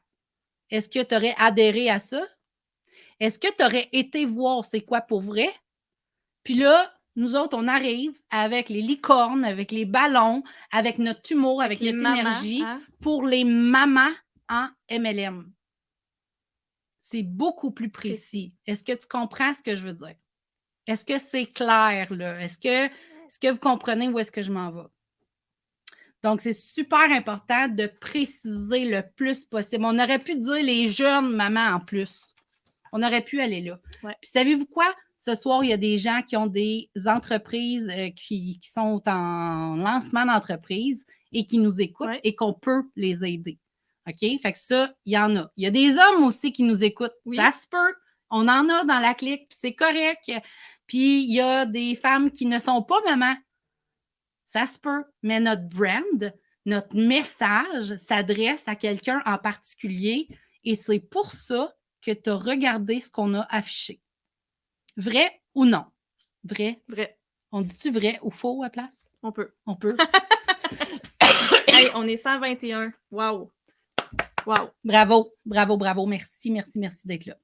Est-ce que tu aurais adhéré à ça? Est-ce que tu aurais été voir c'est quoi pour vrai? Puis là, nous autres, on arrive avec les licornes, avec les ballons, avec notre humour, avec notre énergie pour les mamans en MLM. C'est beaucoup plus précis. Est-ce que tu comprends ce que je veux dire? Est-ce que c'est clair, là? Est-ce que vous comprenez où est-ce que je m'en vais? Donc, c'est super important de préciser le plus possible. On aurait pu dire les jeunes mamans en plus. On aurait pu aller là. Ouais. Puis, savez-vous quoi? Ce soir, il y a des gens qui ont des entreprises qui sont en lancement d'entreprise et qui nous écoutent et qu'on peut les aider. OK? Fait que ça, il y en a. Il y a des hommes aussi qui nous écoutent. Oui. Ça se peut. On en a dans la clique, puis c'est correct. Puis il y a des femmes qui ne sont pas mamans. Ça se peut. Mais notre brand, notre message s'adresse à quelqu'un en particulier et c'est pour ça que tu as regardé ce qu'on a affiché. Vrai ou non? Vrai? Vrai. On dit-tu vrai ou faux à place? On peut. On peut. Hey, on est 121. Wow. Wow. Bravo, bravo, bravo. Merci, merci, merci d'être là.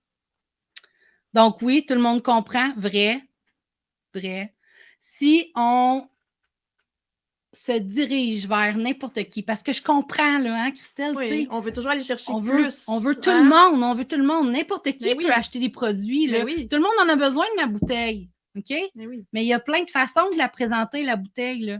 Donc oui, tout le monde comprend. Vrai. Vrai. Si on se dirige vers n'importe qui, parce que je comprends, là, hein, Christelle? Oui, on veut toujours aller chercher plus. On veut tout le monde, on veut tout le monde. N'importe qui peut acheter des produits. Là. Oui. Tout le monde en a besoin de ma bouteille, OK? Oui. Mais il y a plein de façons de la présenter, la bouteille, là.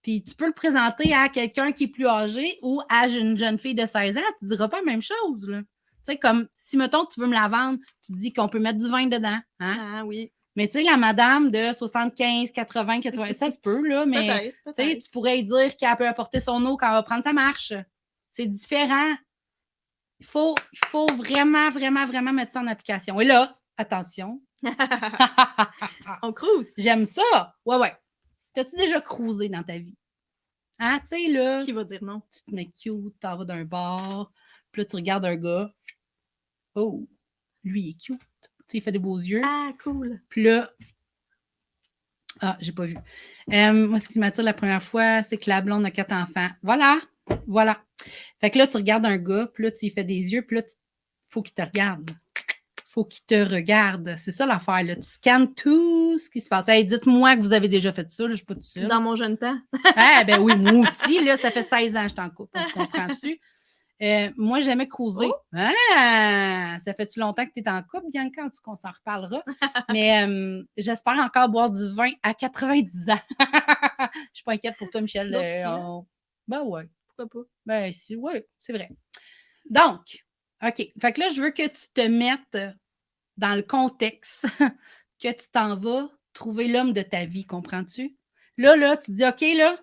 Puis tu peux le présenter à quelqu'un qui est plus âgé ou à une jeune fille de 16 ans, tu ne diras pas la même chose, là. Tu sais, comme si, mettons, tu veux me la vendre, tu dis qu'on peut mettre du vin dedans, hein? Ah oui. Mais tu sais, la madame de 75, 80, 80, ça se peut, là, mais peut-être. Tu pourrais dire qu'elle peut apporter son eau quand elle va prendre sa marche. C'est différent. Il faut vraiment, vraiment, vraiment mettre ça en application. Et là, attention. On cruise. J'aime ça. Ouais. T'as-tu déjà cruisé dans ta vie? Hein, tu sais, là. Qui va dire non? Tu te mets cute, t'en vas d'un bar, puis là, tu regardes un gars. Oh, lui, il est cute. Il fait des beaux yeux. Ah, cool. Puis là, j'ai pas vu. Moi, ce qui m'attire la première fois, c'est que la blonde a 4 enfants. Voilà. Fait que là, tu regardes un gars, puis là, tu lui fais des yeux, puis là, faut qu'il te regarde. Faut qu'il te regarde. C'est ça l'affaire, là. Tu scannes tout ce qui se passe. Hey, dites-moi que vous avez déjà fait ça, là, je suis pas toute seule. Dans mon jeune temps. Ben oui, moi aussi, là, ça fait 16 ans que je t'en coupe. On se comprend-tu? Moi, j'aimais cruiser. Oh. Ah, ça fait-tu longtemps que tu es en couple, Bianca? En tout cas, on s'en reparlera. Mais j'espère encore boire du vin à 90 ans. Je suis pas inquiète pour toi, Michel. Ben ouais. Pourquoi pas? Ben oui, c'est vrai. Donc, OK. Fait que là, je veux que tu te mettes dans le contexte que tu t'en vas trouver l'homme de ta vie, comprends-tu? Là, tu dis, OK, là,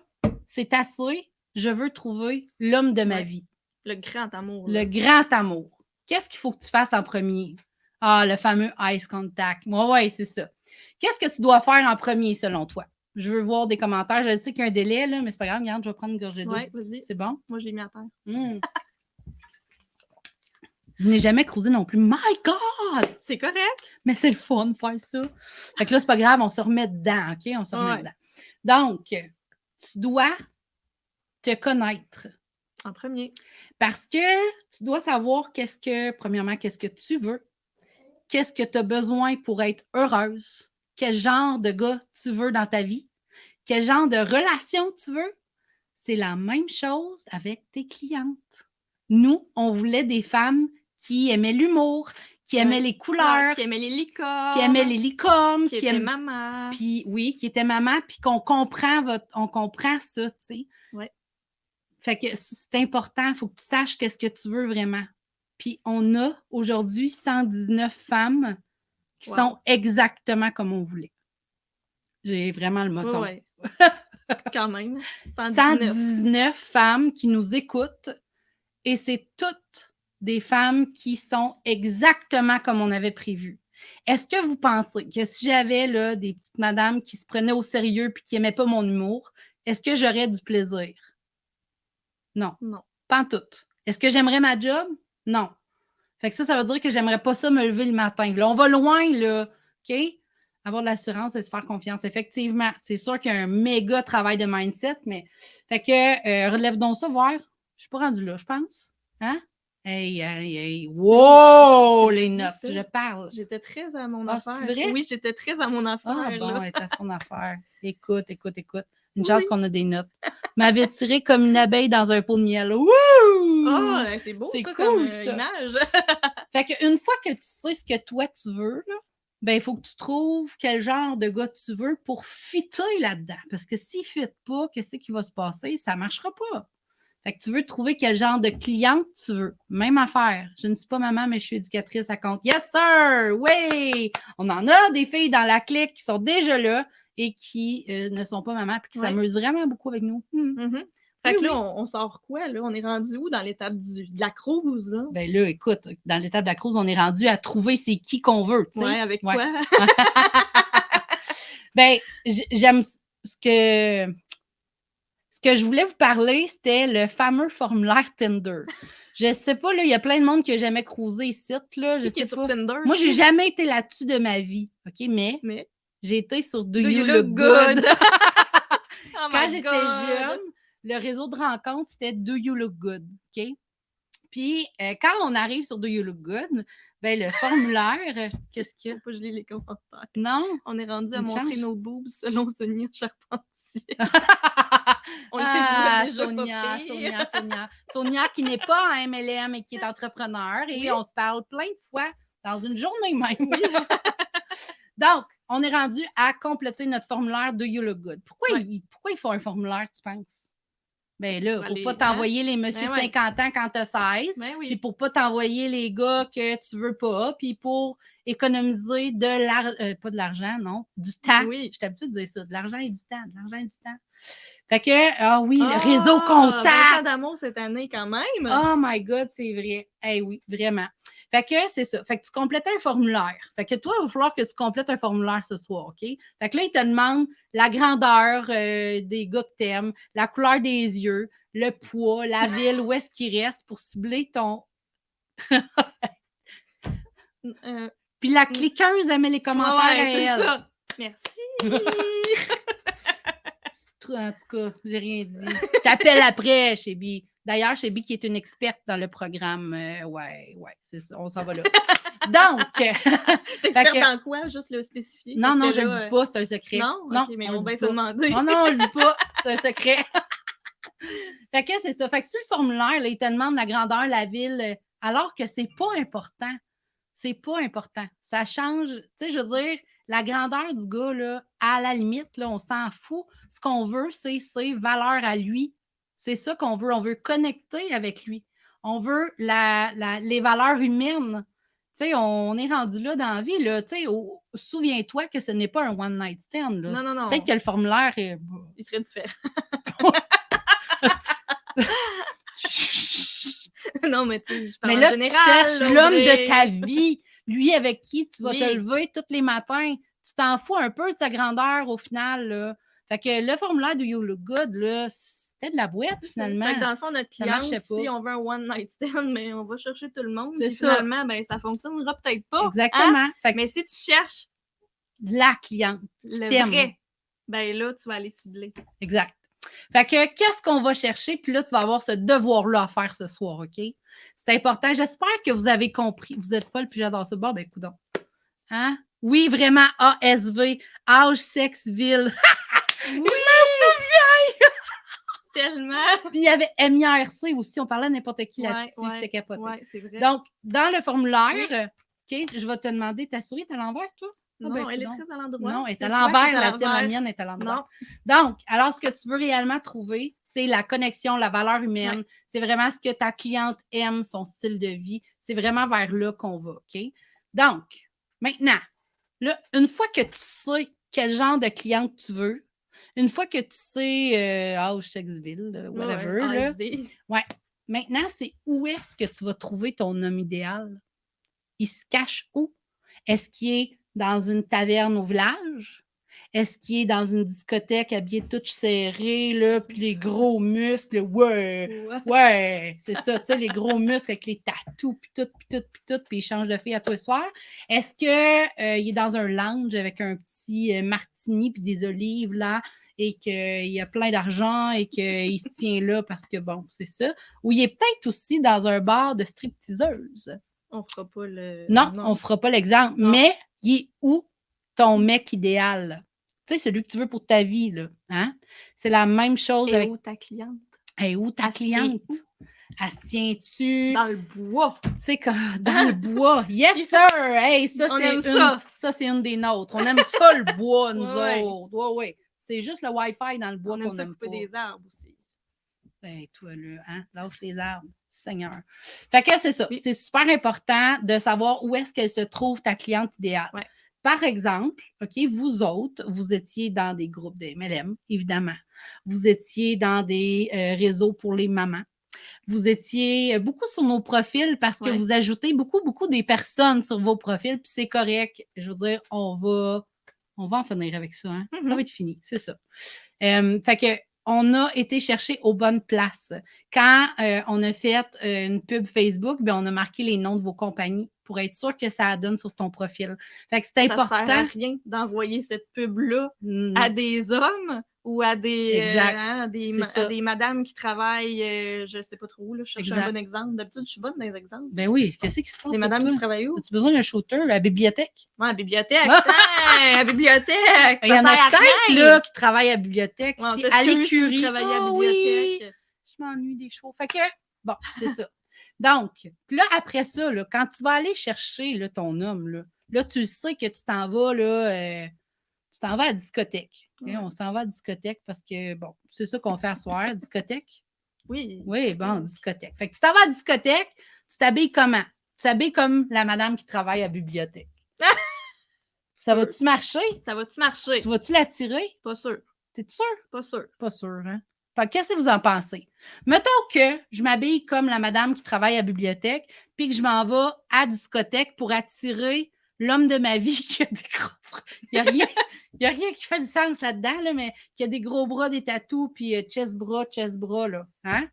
c'est assez. Je veux trouver l'homme de ma vie. Le grand amour. Là. Le grand amour. Qu'est-ce qu'il faut que tu fasses en premier? Ah, le fameux eyes contact. Oui, c'est ça. Qu'est-ce que tu dois faire en premier, selon toi? Je veux voir des commentaires. Je sais qu'il y a un délai, là, mais c'est pas grave. Regarde, je vais prendre une gorgée d'eau. Oui, vas-y. C'est bon? Moi, je l'ai mis à terre. Je n'ai jamais cruisé non plus. My God! C'est correct. Mais c'est le fun de faire ça. Fait que là, c'est pas grave. On se remet dedans, OK? On se remet dedans. Donc, tu dois te connaître. En premier. Parce que tu dois savoir premièrement, qu'est-ce que tu veux, qu'est-ce que tu as besoin pour être heureuse, quel genre de gars tu veux dans ta vie, quel genre de relation tu veux. C'est la même chose avec tes clientes. Nous, on voulait des femmes qui aimaient l'humour, qui aimaient les couleurs, qui aimaient les licornes, qui étaient maman. Puis oui, qui étaient maman, puis qu'on comprend ça, tu sais. Ouais. Fait que c'est important, il faut que tu saches qu'est-ce que tu veux vraiment. Puis on a aujourd'hui 119 femmes qui sont exactement comme on voulait. J'ai vraiment le moton. Ouais. Quand même. 119 femmes qui nous écoutent et c'est toutes des femmes qui sont exactement comme on avait prévu. Est-ce que vous pensez que si j'avais là, des petites madames qui se prenaient au sérieux et qui n'aimaient pas mon humour, est-ce que j'aurais du plaisir? Non. Pas en tout. Est-ce que j'aimerais ma job? Non. Fait que ça veut dire que j'aimerais pas ça me lever le matin. Là, on va loin, là. OK? Avoir de l'assurance et se faire confiance. Effectivement, c'est sûr qu'il y a un méga travail de mindset, mais fait que relève donc ça, voir. Je suis pas rendue là, je pense. Hein? Hey. Wow, les notes, je parle. J'étais très à mon affaire. C'est vrai? Oui, j'étais très à mon affaire. Ah bon, là. elle est à son affaire. Écoute. Une chance qu'on a des notes. M'avait tiré comme une abeille dans un pot de miel. Wouh! Ah, c'est beau, ça, cool, comme ça. Image. Fait qu'une fois que tu sais ce que toi, tu veux, là, ben, il faut que tu trouves quel genre de gars tu veux pour fitter là-dedans. Parce que s'il ne fit pas, qu'est-ce qui va se passer? Ça ne marchera pas. Fait que tu veux trouver quel genre de cliente tu veux. Même affaire. Je ne suis pas maman, mais je suis éducatrice à compte. Yes, sir! Oui! On en a des filles dans la clique qui sont déjà là et qui ne sont pas maman et qui s'amusent vraiment beaucoup avec nous. Mm-hmm. Fait que là, on sort quoi? Là? On est rendu où dans l'étape de la cruise? Là? Ben là, écoute, dans l'étape de la cruise, on est rendu à trouver c'est qui qu'on veut. T'sais? Ouais, avec quoi? Ben, j'aime ce que je voulais vous parler, c'était le fameux formulaire Tinder. Je sais pas, là, il y a plein de monde qui a jamais cruisé ici, là. Je sais pas. Tinder, moi, j'ai jamais été là-dessus de ma vie, OK? Mais j'ai été sur Do You Look Good. Quand j'étais jeune, le réseau de rencontres, c'était Do You Look Good, OK? Puis, quand on arrive sur Do You Look Good, ben le formulaire, qu'est-ce qu'il y a? Faut pas que je lis les commentaires. Non? On est rendu à montrer nos boobs selon Sonia Charpentier. Sonia qui n'est pas en MLM et qui est entrepreneur et on se parle plein de fois dans une journée même. Donc, on est rendu à compléter notre formulaire Do You Look Good. Pourquoi il faut un formulaire, tu penses? Ben là, pour ne pas t'envoyer les messieurs de 50 ans quand tu as 16, puis pour ne pas t'envoyer les gars que tu ne veux pas, puis pour économiser pas de l'argent, non, du temps. Je suis habituée de dire ça, de l'argent et du temps, Fait que, le réseau contact. 20 ans d'amour cette année quand même. Oh my God, c'est vrai. Oui, vraiment. Fait que c'est ça. Fait que tu complètes un formulaire. Fait que toi, il va falloir que tu complètes un formulaire ce soir, OK? Fait que là, il te demande la grandeur des gars que t'aimes, la couleur des yeux, le poids, la ville, où est-ce qu'il reste pour cibler ton... Puis la cliqueuse, elle met les commentaires à elle. Ça. Merci. En tout cas, j'ai rien dit. T'appelles après, Chébi. D'ailleurs, Chébi qui est une experte dans le programme. Ouais, c'est ça, on s'en va là. Donc... T'experte dans quoi? Juste le spécifier? Non, je ne le dis pas, c'est un secret. Non, okay, mais on va se demander. Non, on ne le dit pas, c'est un secret. Fait que c'est ça. Fait que sur le formulaire, là, il te demande la grandeur, la ville, alors que c'est pas important. C'est pas important. Ça change. Tu sais, je veux dire, la grandeur du gars, là, à la limite, là, on s'en fout. Ce qu'on veut, c'est ses valeurs à lui. C'est ça qu'on veut. On veut connecter avec lui. On veut les valeurs humaines. Tu sais, on est rendu là dans la vie. Là, tu sais, souviens-toi que ce n'est pas un one-night stand. Là. Non. Peut-être que le formulaire est... Il serait différent. Non, mais tu sais, je parle en général. Mais là, tu cherches l'homme de ta vie. Lui avec qui tu vas te lever tous les matins. Tu t'en fous un peu de sa grandeur au final. Là. Fait que le formulaire de You Look Good, là, c'était de la boîte finalement. Fait que dans le fond, notre client, si on veut un one-night stand, mais on va chercher tout le monde. C'est ça. Finalement, ben, ça ne fonctionnera peut-être pas. Exactement. Hein? Fait que mais si tu cherches la cliente qui t'aime, vrai, ben là, tu vas aller cibler. Exact. Fait que qu'est-ce qu'on va chercher? Puis là, tu vas avoir ce devoir-là à faire ce soir, OK? C'est important. J'espère que vous avez compris. Vous êtes folle, puis j'adore ça. Bon, ben, coudonc. Hein? Oui, vraiment, ASV, âge, sexe, ville. Oui! Je m'en souviens! Tellement! Puis il y avait MIRC aussi. On parlait à n'importe qui là-dessus. C'était capoté. Ouais, c'est vrai. Donc, dans le formulaire, OK, je vais te demander, ta souris est à l'envers, toi? Non, elle est très à l'endroit. Non, elle est à l'envers, la tienne, la mienne est à l'endroit. Donc, alors, ce que tu veux réellement trouver, c'est la connexion, la valeur humaine. Ouais. C'est vraiment ce que ta cliente aime, son style de vie. C'est vraiment vers là qu'on va, OK? Donc, maintenant, là, une fois que tu sais quel genre de cliente tu veux, une fois que tu sais âge, sexe, ville, whatever, là, maintenant, c'est où est-ce que tu vas trouver ton homme idéal? Il se cache où? Est-ce qu'il est dans une taverne au village? Est-ce qu'il est dans une discothèque habillé tout serré, là, puis les gros muscles? Ouais, c'est ça, tu sais, les gros muscles avec les tatous, puis tout, puis il change de fille à tous les soirs. Est-ce qu'il est dans un lounge avec un petit martini puis des olives, là, et qu'il a plein d'argent et qu'il se tient là parce que, bon, c'est ça. Ou il est peut-être aussi dans un bar de stripteaseuse. On fera pas le... Non, on fera pas l'exemple. Non. Mais il est où ton mec idéal? Tu sais, celui que tu veux pour ta vie, là. Hein? C'est la même chose avec... où ta cliente? Et où ta cliente? Elle se tient-tu? Dans le bois. Tu sais, dans le bois. Yes, sir! Hey, ça, c'est une des nôtres. On aime ça, le bois, nous autres. Ouais. C'est juste le Wi-Fi dans le bois qu'on aime pas. On aime ça couper des arbres aussi. Ben, toi, là, hein? Lâche les arbres. Seigneur. Fait que c'est ça. Oui. C'est super important de savoir où est-ce qu'elle se trouve, ta cliente idéale. Ouais. Par exemple, OK, vous autres, vous étiez dans des groupes de MLM, évidemment. Vous étiez dans des réseaux pour les mamans. Vous étiez beaucoup sur nos profils parce que vous ajoutez beaucoup des personnes sur vos profils, puis c'est correct. Je veux dire, on va en finir avec ça. Hein? Ça va être fini, c'est ça. Fait que on a été chercher aux bonnes places. Quand on a fait une pub Facebook, bien, on a marqué les noms de vos compagnies pour être sûr que ça donne sur ton profil. Fait que c'est important. Ça sert à rien d'envoyer cette pub-là à des hommes ou à des madames qui travaillent, je ne sais pas trop où. Là, je cherche un bon exemple. D'habitude, je suis bonne dans les exemples. Ben oui, qu'est-ce qui se passe? Les madames qui travaillent où? As-tu besoin d'un shooter à la bibliothèque? Oui, à la bibliothèque. À la bibliothèque. Il y en a peut-être là qui travaillent à la bibliothèque. Ouais, à l'écurie. À la bibliothèque. Oui. Je m'ennuie des chevaux. Fait que, bon, c'est ça. Donc, là, après ça, là, quand tu vas aller chercher là, ton homme, là, tu sais que tu t'en vas, là, tu t'en vas à la discothèque. Okay? On s'en va à la discothèque parce que, bon, c'est ça qu'on fait à soir, discothèque. Oui. Oui, bon, discothèque. Fait que tu t'en vas à la discothèque, tu t'habilles comment? Tu t'habilles comme la madame qui travaille à la bibliothèque. Ça va-tu marcher? Ça va-tu marcher? Tu vas-tu l'attirer? Pas sûr. T'es sûr? Pas sûr. Pas sûr, hein? Fait que qu'est-ce que vous en pensez? Mettons que je m'habille comme la madame qui travaille à la bibliothèque, puis que je m'en vais à la discothèque pour attirer l'homme de ma vie qui a des gros bras. Il n'y a rien qui fait du sens là-dedans, là, mais qui a des gros bras, des tatous, puis chest-bras, là. Hein?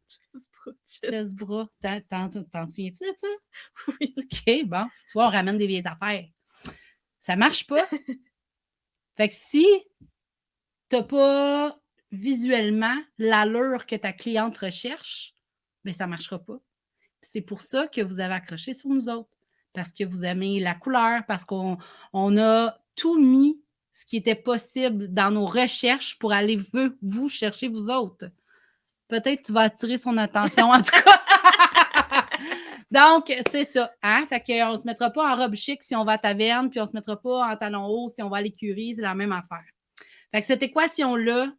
Chest-bras. T'en souviens-tu de ça? Oui. OK, bon. Tu vois, on ramène des vieilles affaires. Ça marche pas. Fait que si t'as pas visuellement l'allure que ta cliente recherche, bien, ça ne marchera pas. C'est pour ça que vous avez accroché sur nous autres. Parce que vous aimez la couleur, parce qu'on a tout mis ce qui était possible dans nos recherches pour aller vous chercher vous autres. Peut-être que tu vas attirer son attention, en tout cas. Donc, c'est ça. Hein? Fait qu'on ne se mettra pas en robe chic si on va à taverne, puis on ne se mettra pas en talons hauts si on va à l'écurie. C'est la même affaire. Fait que cette équation-là,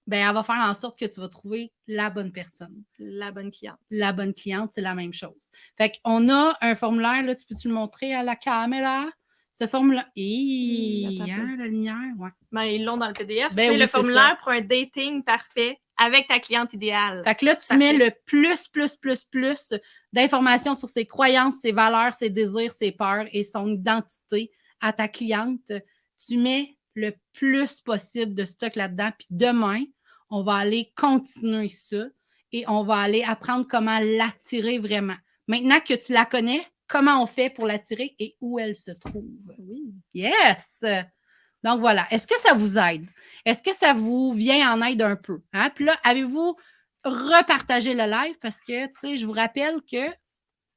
ben, elle va faire en sorte que tu vas trouver la bonne personne. La bonne cliente. La bonne cliente, c'est la même chose. Fait qu'on a un formulaire, là, tu peux-tu le montrer à la caméra? Ce formulaire. La lumière, ouais. Ben, ils l'ont dans le PDF. C'est le formulaire pour un dating parfait avec ta cliente idéale. Fait que là, tu mets le plus d'informations sur ses croyances, ses valeurs, ses désirs, ses peurs et son identité à ta cliente. Tu mets le plus possible de stock là-dedans. Puis demain, on va aller continuer ça et on va aller apprendre comment l'attirer vraiment. Maintenant que tu la connais, comment on fait pour l'attirer et où elle se trouve. Oui. Yes! Donc voilà. Est-ce que ça vous aide? Est-ce que ça vous vient en aide un peu? Hein? Puis là, avez-vous repartagé le live? Parce que, tu sais, je vous rappelle que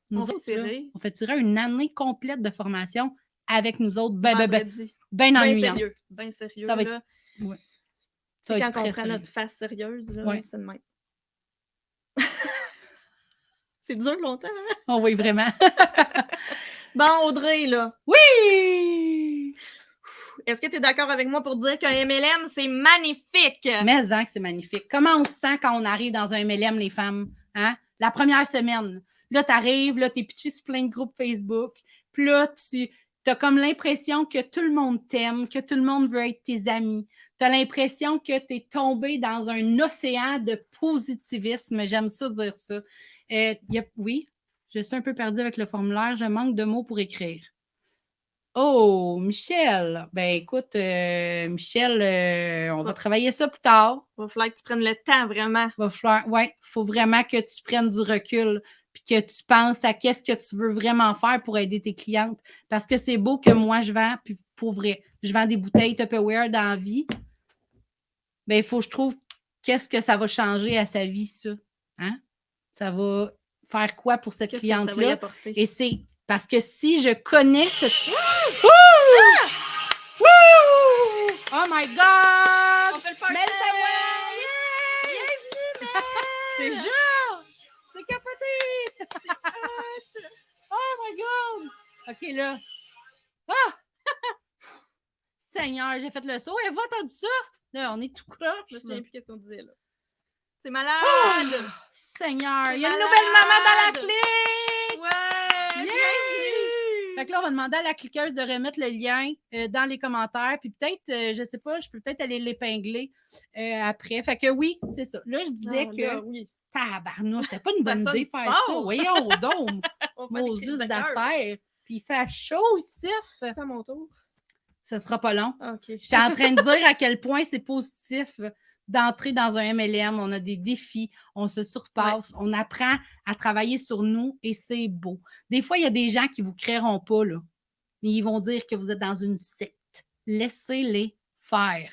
nous autres, là, on fait tirer une année complète de formation avec nous autres. Ben ennuyant. Ben sérieux. Ça va être... Ouais. C'est quand on prend notre face sérieuse, là, c'est de même. C'est dur longtemps, hein? Oh oui, vraiment. Bon, Audrey, là. Oui! Est-ce que tu es d'accord avec moi pour dire qu'un MLM, c'est magnifique? Mais hein, que c'est magnifique. Comment on se sent quand on arrive dans un MLM, les femmes? Hein? La première semaine. Là, tu arrives, là, tu es pitché sur plein de groupes Facebook. Puis là, tu as comme l'impression que tout le monde t'aime, que tout le monde veut être tes amis. Tu as l'impression que tu es tombé dans un océan de positivisme. J'aime ça dire ça. Oui, je suis un peu perdue avec le formulaire. Je manque de mots pour écrire. Oh, Michel. Ben écoute, Michel, on va travailler ça plus tard. Il va falloir que tu prennes le temps, vraiment. Il faut vraiment que tu prennes du recul puis que tu penses à qu'est-ce que tu veux vraiment faire pour aider tes clientes. Parce que c'est beau que moi, je vends, puis pour vrai, je vends des bouteilles Tupperware dans la vie. ben, il faut que je trouve qu'est-ce que ça va changer à sa vie, ça. Hein? Ça va faire quoi pour cette cliente-là? Et c'est parce que si je connais cette... Ah! Oh my God! On fait le party! Mel Savoie! Bienvenue, Mel! C'est jure! C'est capoté! Oh my God! OK, là. Ah! Seigneur, j'ai fait le saut. Avez-vous entendu ça? Là, on est tout croche. Je me souviens plus qu'est-ce qu'on disait, là. C'est malade! Oh, Seigneur, il y a une nouvelle maman dans la clique! Ouais! Bienvenue! Fait que là, on va demander à la cliqueuse de remettre le lien dans les commentaires. Puis peut-être, je sais pas, je peux peut-être aller l'épingler après. Fait que oui, c'est ça. Là, je disais que... Là, oui. Tabarnouche, c'était pas une bonne idée de faire ça. Voyons donc! Moses d'affaires. Puis il fait chaud ici. C'est à mon tour. Ça sera pas long. Okay. J'étais en train de dire à quel point c'est positif d'entrer dans un MLM. On a des défis, on se surpasse, on apprend à travailler sur nous et c'est beau. Des fois, il y a des gens qui ne vous créeront pas, là, mais ils vont dire que vous êtes dans une secte. Laissez-les faire.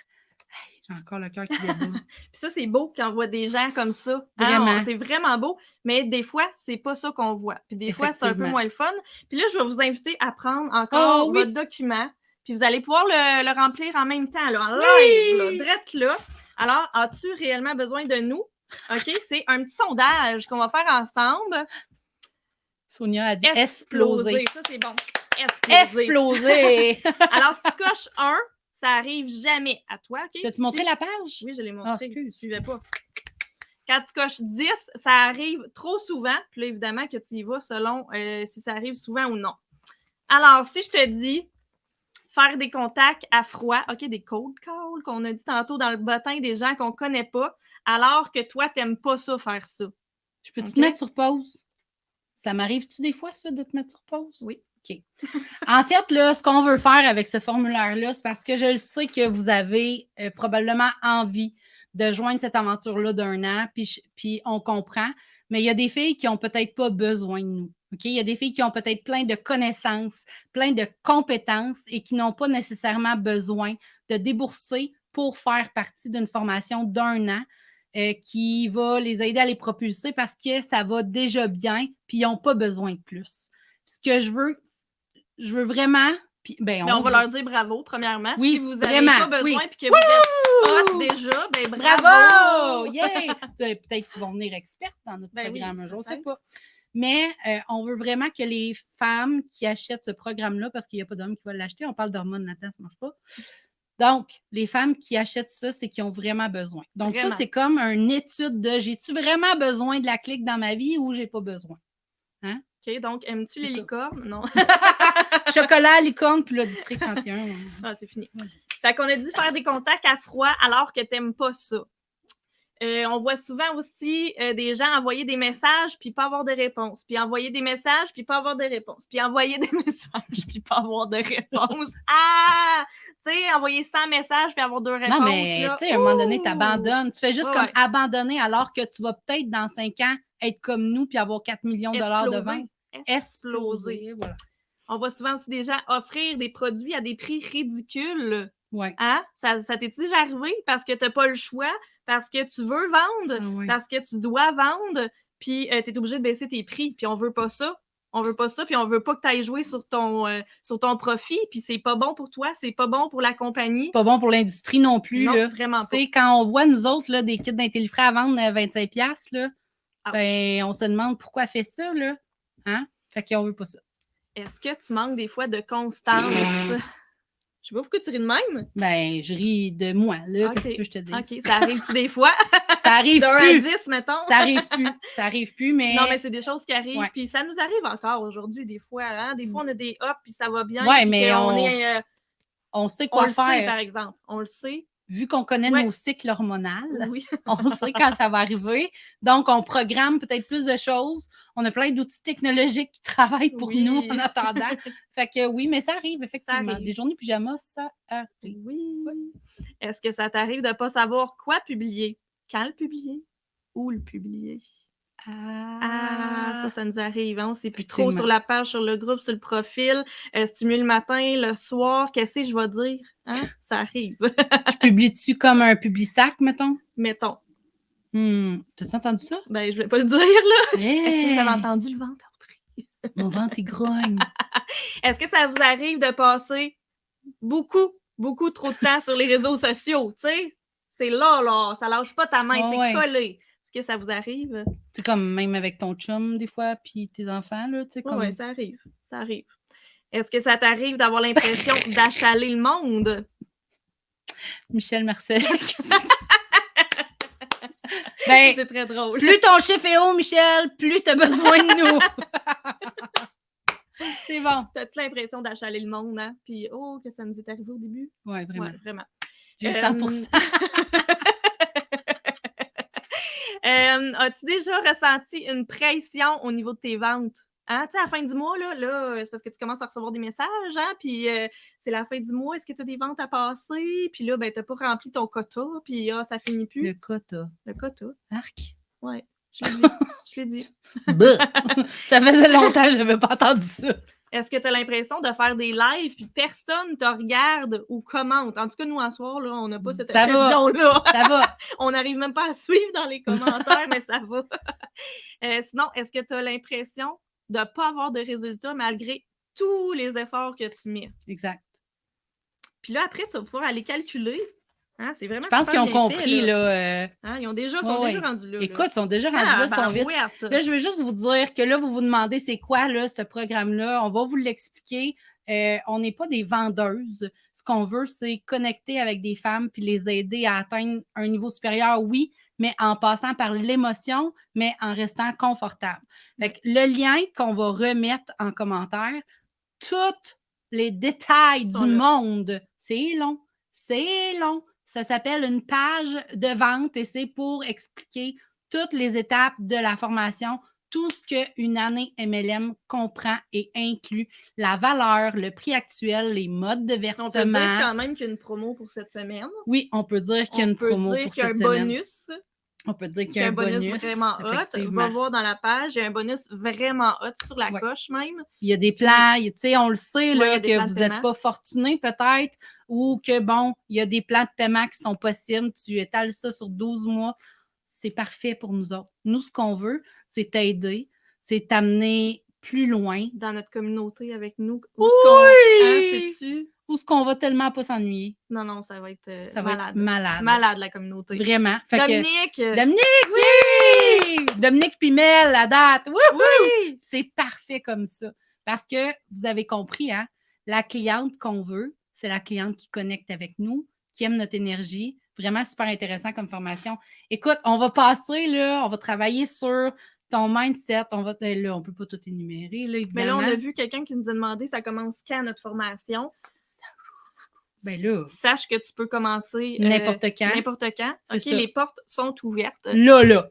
Hey, j'ai encore le cœur qui déboule. Puis ça, c'est beau quand on voit des gens comme ça. Vraiment. Hein? C'est vraiment beau, mais des fois, c'est pas ça qu'on voit. Puis des fois, c'est un peu moins le fun. Puis là, je vais vous inviter à prendre encore votre document. Puis vous allez pouvoir le remplir en même temps, là, en live, là, drette là. Alors, as-tu réellement besoin de nous? OK, c'est un petit sondage qu'on va faire ensemble. Sonia a dit exploser. Ça, c'est bon. Exploser. Alors, si tu coches 1, ça arrive jamais à toi. OK? T'as-tu montré la page? Oui, je l'ai montré. Tu ne suivais pas. Quand tu coches 10, ça arrive trop souvent. Puis là, évidemment, que tu y vas selon si ça arrive souvent ou non. Alors, si je te dis faire des contacts à froid, OK, des cold calls qu'on a dit tantôt dans le bottin des gens qu'on ne connaît pas, alors que toi, tu n'aimes pas ça, faire ça. Je peux te mettre sur pause? Ça m'arrive-tu des fois, ça, de te mettre sur pause? Oui. OK. En fait, là, ce qu'on veut faire avec ce formulaire-là, c'est parce que je le sais que vous avez probablement envie de joindre cette aventure-là d'1 an, puis on comprend, mais il y a des filles qui n'ont peut-être pas besoin de nous. OK? Il y a des filles qui ont peut-être plein de connaissances, plein de compétences et qui n'ont pas nécessairement besoin de débourser pour faire partie d'une formation d'1 an qui va les aider à les propulser parce que ça va déjà bien puis ils n'ont pas besoin de plus. Ce que je veux vraiment... Puis, on va leur dire bravo, premièrement. Oui, si vous n'avez pas besoin puis que vous êtes hot déjà, ben bravo! Yeah! Peut-être qu'ils vont venir expertes dans notre programme un jour, je ne sais pas. Mais on veut vraiment que les femmes qui achètent ce programme-là, parce qu'il n'y a pas d'hommes qui vont l'acheter, on parle d'hormones, Nathan, ça ne marche pas. Donc, les femmes qui achètent ça, c'est qu'ils ont vraiment besoin. Donc, ça, c'est comme une étude de j'ai-tu vraiment besoin de la clique dans ma vie ou j'ai pas besoin? Hein? OK, donc, aimes-tu les licornes? Non. Chocolat, licorne, puis le district 31. Ah, c'est fini. Fait qu'on a dit faire des contacts à froid alors que tu n'aimes pas ça. On voit souvent aussi des gens envoyer des messages puis pas avoir de réponse. Puis envoyer des messages puis pas avoir de réponse. Puis envoyer des messages puis pas avoir de réponse. Ah! Tu sais, envoyer 100 messages puis avoir 2 réponses. Non, mais tu sais, à un moment donné, tu abandonnes. Tu fais juste comme abandonner alors que tu vas peut-être dans 5 ans être comme nous puis avoir 4 millions de dollars de vente. Exploser. Voilà. On voit souvent aussi des gens offrir des produits à des prix ridicules. Ouais. Hein? Ça t'est déjà arrivé parce que tu n'as pas le choix, parce que tu veux vendre, parce que tu dois vendre, puis tu es obligé de baisser tes prix, puis on veut pas ça. On veut pas ça, puis on veut pas que tu ailles jouer sur ton profit, puis c'est pas bon pour toi, c'est pas bon pour la compagnie. C'est pas bon pour l'industrie non plus. Non, là. Vraiment pas. T'sais, quand on voit, nous autres, là, des kits d'Intellifrais à vendre à 25$, là, ben, on se demande pourquoi elle fait ça, là. Hein? Fait qu'on veut pas ça. Est-ce que tu manques des fois de constance? Je sais pas pourquoi tu ris de même. Ben, je ris de moi, là. Qu'est-ce que je te dis? OK, ça arrive-tu des fois? Ça arrive de 1 plus. à 10, mettons. Ça arrive plus, mais... Non, mais c'est des choses qui arrivent, puis ça nous arrive encore aujourd'hui, des fois. Hein? Des fois, on a des ups, puis ça va bien. Oui, mais on sait quoi faire. On le sait, par exemple. On le sait. Vu qu'on connaît nos cycles hormonaux, on sait quand ça va arriver. Donc, on programme peut-être plus de choses. On a plein d'outils technologiques qui travaillent pour nous en attendant. Fait que oui, mais ça arrive, effectivement. Ça arrive. Des journées pyjama, ça arrive. Oui. Est-ce que ça t'arrive de ne pas savoir quoi publier? Quand le publier? Où le publier? Ça nous arrive. Hein? C'est plus trop sur la page, sur le groupe, sur le profil. C'est mieux le matin, le soir. Qu'est-ce que je vais dire? Hein? Ça arrive. Je publie-tu comme un Publisac, mettons? Mettons. T'as-tu entendu ça? Ben, je vais pas le dire, là. Est-ce que vous avez entendu le ventre, Audrey? Mon ventre, il grogne. Est-ce que ça vous arrive de passer beaucoup trop de temps sur les réseaux sociaux, tu sais? C'est là, ça lâche pas ta main, c'est collé. Est-ce que ça vous arrive? C'est comme même avec ton chum, des fois, puis tes enfants, là, tu sais, comme... Oui, ça arrive. Est-ce que ça t'arrive d'avoir l'impression d'achaler le monde? Michel Marcel. Ben, c'est très drôle. Plus ton chiffre est haut, Michel, plus t'as besoin de nous. C'est bon. T'as-tu l'impression d'achaler le monde, hein? Puis, que ça nous est arrivé au début? Oui, vraiment. Ouais, vraiment. J'ai 100%. As-tu déjà ressenti une pression au niveau de tes ventes? Hein? Tu sais, à la fin du mois, là, c'est parce que tu commences à recevoir des messages, hein? Puis c'est la fin du mois, est-ce que tu as des ventes à passer? Puis là, ben, tu n'as pas rempli ton quota, puis ça finit plus. Le quota. Arc. Oui, je l'ai dit. Ça faisait longtemps que je n'avais pas entendu ça. Est-ce que tu as l'impression de faire des lives puis personne ne te regarde ou commente? En tout cas, nous, en soir, là, on n'a pas cette occasion-là. Ça va. On n'arrive même pas à suivre dans les commentaires, mais ça va. Sinon, est-ce que tu as l'impression de ne pas avoir de résultats malgré tous les efforts que tu mets? Exact. Puis là, après, tu vas pouvoir aller calculer. Hein, c'est vraiment. Je pense qu'ils ont compris, là. Hein, ils sont déjà rendus là. Écoute, ils sont déjà rendus là, sont vite. Là, je veux juste vous dire que là, vous vous demandez c'est quoi, là, ce programme-là. On va vous l'expliquer. On n'est pas des vendeuses. Ce qu'on veut, c'est connecter avec des femmes puis les aider à atteindre un niveau supérieur, oui, mais en passant par l'émotion, mais en restant confortable. Fait que le lien qu'on va remettre en commentaire, tous les détails du monde, c'est long. Ça s'appelle une page de vente et c'est pour expliquer toutes les étapes de la formation, tout ce qu'une année MLM comprend et inclut, la valeur, le prix actuel, les modes de versement. On peut dire quand même qu'il y a une promo pour cette semaine. Oui, on peut dire qu'il y a une promo pour cette semaine. On peut dire qu'il y a un bonus vraiment hot. Va voir dans la page, il y a un bonus vraiment hot sur la coche même. Il y a des plans, tu sais, on le sait là, que vous n'êtes pas fortuné peut-être ou que, bon, il y a des plans de paiement qui sont possibles. Tu étales ça sur 12 mois. C'est parfait pour nous autres. Nous, ce qu'on veut, c'est t'aider, c'est t'amener plus loin. Dans notre communauté avec nous. Oui! Sais-tu? Où est-ce qu'on va tellement pas s'ennuyer? Non, ça va être malade. Malade, la communauté. Vraiment. Fait Dominique! Oui! Dominique Pimel, la date! Oui! C'est parfait comme ça. Parce que vous avez compris, hein? La cliente qu'on veut, c'est la cliente qui connecte avec nous, qui aime notre énergie. Vraiment super intéressant comme formation. Écoute, on va passer, là, on va travailler sur ton mindset. On va, là, on ne peut pas tout énumérer, là, évidemment. Mais là, on a vu quelqu'un qui nous a demandé, ça commence quand notre formation? Ben là, sache que tu peux commencer n'importe quand. N'importe quand. OK, ça. Les portes sont ouvertes. Là.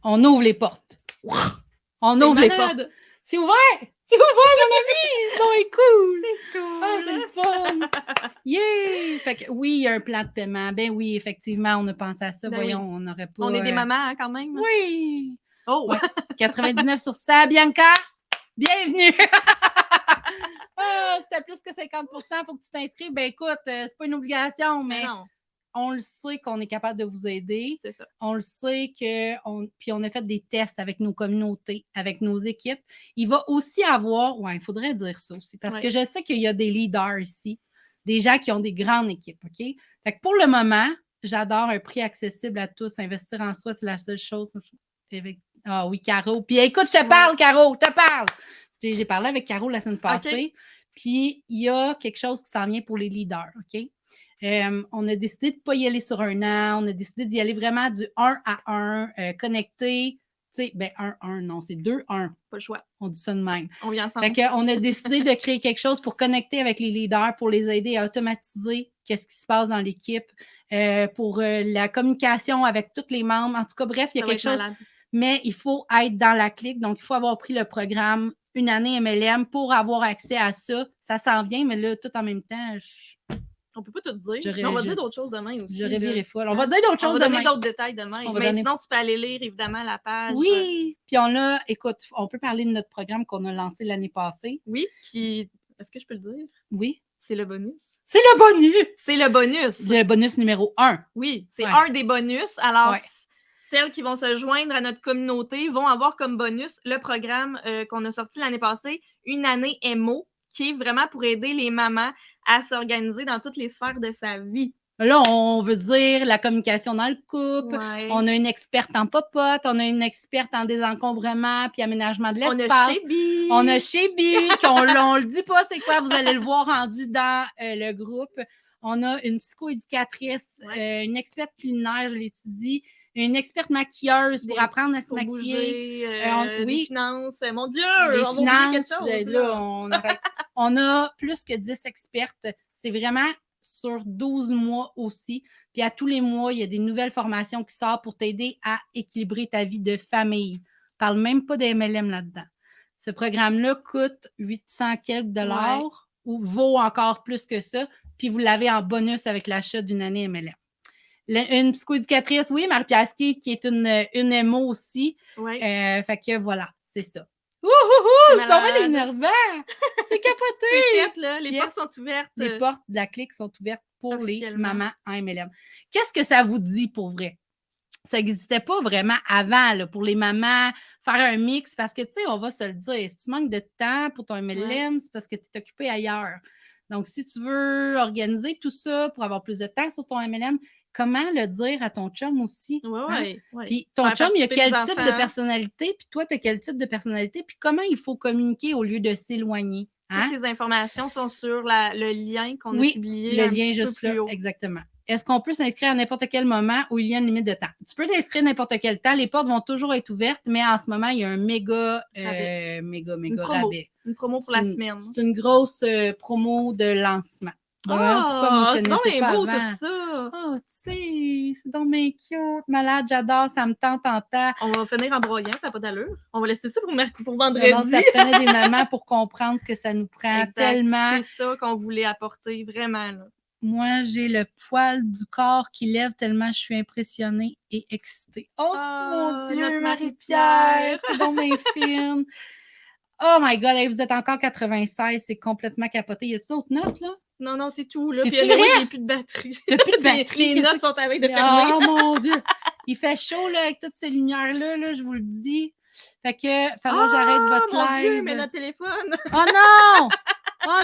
On ouvre les portes. On ouvre les portes. C'est ouvert! C'est ouvert, mon ami! C'est cool! C'est cool! Ah, c'est le fun! Yeah! Fait que oui, il y a un plan de paiement. Ben oui, effectivement, on a pensé à ça. Ben voyons, on n'aurait pas... On est des mamans, hein, quand même. Oui! Oh! Ouais. 99 sur 100, Bianca! Bienvenue! C'était plus que 50 il faut que tu t'inscrives. Ben écoute, c'est pas une obligation, mais on le sait qu'on est capable de vous aider. C'est ça. On le sait puis on a fait des tests avec nos communautés, avec nos équipes. Il va aussi avoir, il faudrait dire ça aussi, parce que je sais qu'il y a des leaders ici, des gens qui ont des grandes équipes, OK? Fait que pour le moment, j'adore un prix accessible à tous. Investir en soi, c'est la seule chose. Ah oui, Caro. Puis écoute, je te parle, Caro, je te parle. J'ai parlé avec Caro la semaine passée, puis il y a quelque chose qui s'en vient pour les leaders, OK? On a décidé de ne pas y aller sur un an, on a décidé d'y aller vraiment du 1 à 1, connecté, tu sais, ben 1-1, non, c'est 2-1. Pas le choix. On dit ça de même. On vient ensemble. Fait qu'on a décidé de créer quelque chose pour connecter avec les leaders, pour les aider à automatiser qu'est-ce qui se passe dans l'équipe, pour la communication avec tous les membres. En tout cas, bref, il y a quelque chose. Malade. Mais il faut être dans la clique, donc il faut avoir pris le programme Une année MLM pour avoir accès à ça. Ça s'en vient, mais là, tout en même temps, On peut pas tout dire. Mais on va dire d'autres choses demain aussi. Je revirai folle. On va dire d'autres choses demain. On va donner d'autres détails demain. Mais sinon, tu peux aller lire, évidemment, la page. Oui! Puis écoute, on peut parler de notre programme qu'on a lancé l'année passée. Oui, est-ce que je peux le dire? Oui. C'est le bonus. C'est le bonus! C'est le bonus. Le bonus numéro 1. Oui, c'est un des bonus. Alors, celles qui vont se joindre à notre communauté vont avoir comme bonus le programme qu'on a sorti l'année passée, Une année MO, qui est vraiment pour aider les mamans à s'organiser dans toutes les sphères de sa vie. Là, on veut dire la communication dans le couple. Ouais. On a une experte en popote, on a une experte en désencombrement puis aménagement de l'espace. On a Chébi, on le dit pas c'est quoi, vous allez le voir rendu dans le groupe. On a une psychoéducatrice, une experte culinaire, je l'étudie, une experte maquilleuse pour apprendre à se maquiller. Les finances. Mon Dieu, on va oublier quelque chose. Là, on arrête. On a plus que 10 expertes. C'est vraiment sur 12 mois aussi. Puis à tous les mois, il y a des nouvelles formations qui sortent pour t'aider à équilibrer ta vie de famille. Je parle même pas des MLM là-dedans. Ce programme-là coûte 800 quelques dollars ou vaut encore plus que ça. Puis vous l'avez en bonus avec l'achat d'une année MLM. Une psychoéducatrice, oui, Marie-Pierre Ski, qui est une MO aussi. Fait que voilà, c'est ça. C'est vraiment énervant! C'est capoté! C'est fait, là. Les portes sont ouvertes. Les portes de la clique sont ouvertes pour les mamans en MLM. Qu'est-ce que ça vous dit pour vrai? Ça n'existait pas vraiment avant, là, pour les mamans, faire un mix, parce que, tu sais, on va se le dire, si tu manques de temps pour ton MLM, c'est parce que tu es occupé ailleurs. Donc, si tu veux organiser tout ça pour avoir plus de temps sur ton MLM, comment le dire à ton chum aussi? Oui. Puis ton chum, il a quel type de personnalité? Puis toi, tu as quel type de personnalité? Puis comment il faut communiquer au lieu de s'éloigner? Toutes ces informations sont sur le lien qu'on a publié. Le lien juste là, exactement. Est-ce qu'on peut s'inscrire à n'importe quel moment où il y a une limite de temps? Tu peux t'inscrire à n'importe quel temps. Les portes vont toujours être ouvertes, mais en ce moment, il y a un méga rabais. Une promo pour la semaine. C'est une grosse promo de lancement. C'est donc bien beau tout ça! Oh, tu sais, c'est donc bien cute. Malade, j'adore, ça me tente en temps. On va finir en broyant, ça n'a pas d'allure. On va laisser ça pour vendredi. Alors, ça prenait des mamans pour comprendre ce que ça nous prend tellement. C'est ça qu'on voulait apporter, vraiment. Là. Moi, j'ai le poil du corps qui lève tellement je suis impressionnée et excitée. Oh mon Dieu, notre Marie-Pierre! C'est donc bien fine. Oh my God, vous êtes encore 96, c'est complètement capoté. Y a-t-il d'autres notes, là? Non, c'est tout. Là. Puis moi, j'ai plus de batterie. T'as plus de batterie. Les notes sont avec de fermer. Oh mon Dieu! Il fait chaud là, avec toutes ces lumières-là, là, je vous le dis. Fait que, falloir que j'arrête votre live. Mon Dieu, mais notre téléphone! Oh non! Oh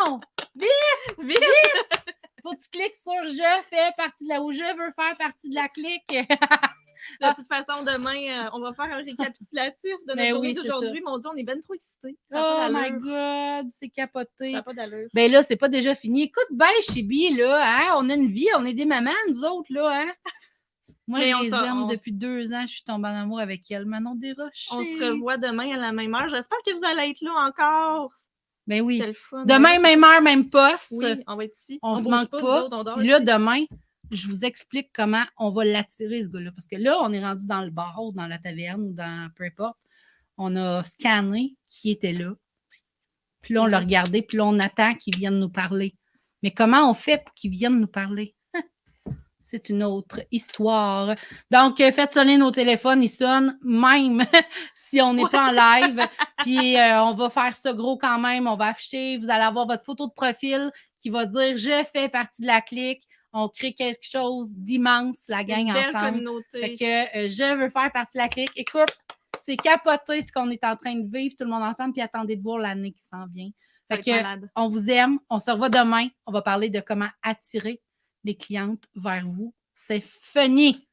non! Vite! Faut que tu cliques sur « Je fais partie de la » ou « Je veux faire partie de la clique ». De toute façon, demain, on va faire un récapitulatif de notre journée d'aujourd'hui. Mon Dieu, on est ben trop excités. Oh my God, c'est capoté. Ça n'a pas d'allure. Ben là, c'est pas déjà fini. Écoute, Chibi, là, hein, on a une vie, on est des mamans, nous autres, là, hein. Moi, je les aime depuis 2 ans. Je suis tombée en amour avec elle. Manon Desrochers. On se revoit demain à la même heure. J'espère que vous allez être là encore. Ben oui. Demain, même heure, même poste. Oui, on va être ici. On se manque pas. Puis là, demain, je vous explique comment on va l'attirer, ce gars-là. Parce que là, on est rendu dans le bar, dans la taverne ou dans peu importe. On a scanné qui était là. Puis là, on l'a regardé. Puis là, on attend qu'il vienne nous parler. Mais comment on fait pour qu'il vienne nous parler? C'est une autre histoire. Donc, faites sonner nos téléphones. Ils sonnent même si on n'est pas en live. Puis, on va faire ça gros quand même. On va afficher. Vous allez avoir votre photo de profil qui va dire « Je fais partie de la clique ». On crée quelque chose d'immense, la gang ensemble. Communauté. Fait que je veux faire partie de la clique. Écoute, c'est capoté ce qu'on est en train de vivre, tout le monde ensemble. Puis, attendez de voir l'année qui s'en vient. Fait que, on vous aime. On se revoit demain. On va parler de comment attirer les clientes vers vous. C'est funny.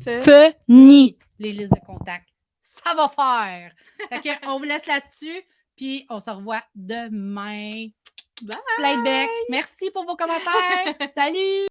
Funny. Les listes de contacts. Ça va faire. Fait que, on vous laisse là-dessus, puis on se revoit demain. Bye! Playback. Merci pour vos commentaires. Salut!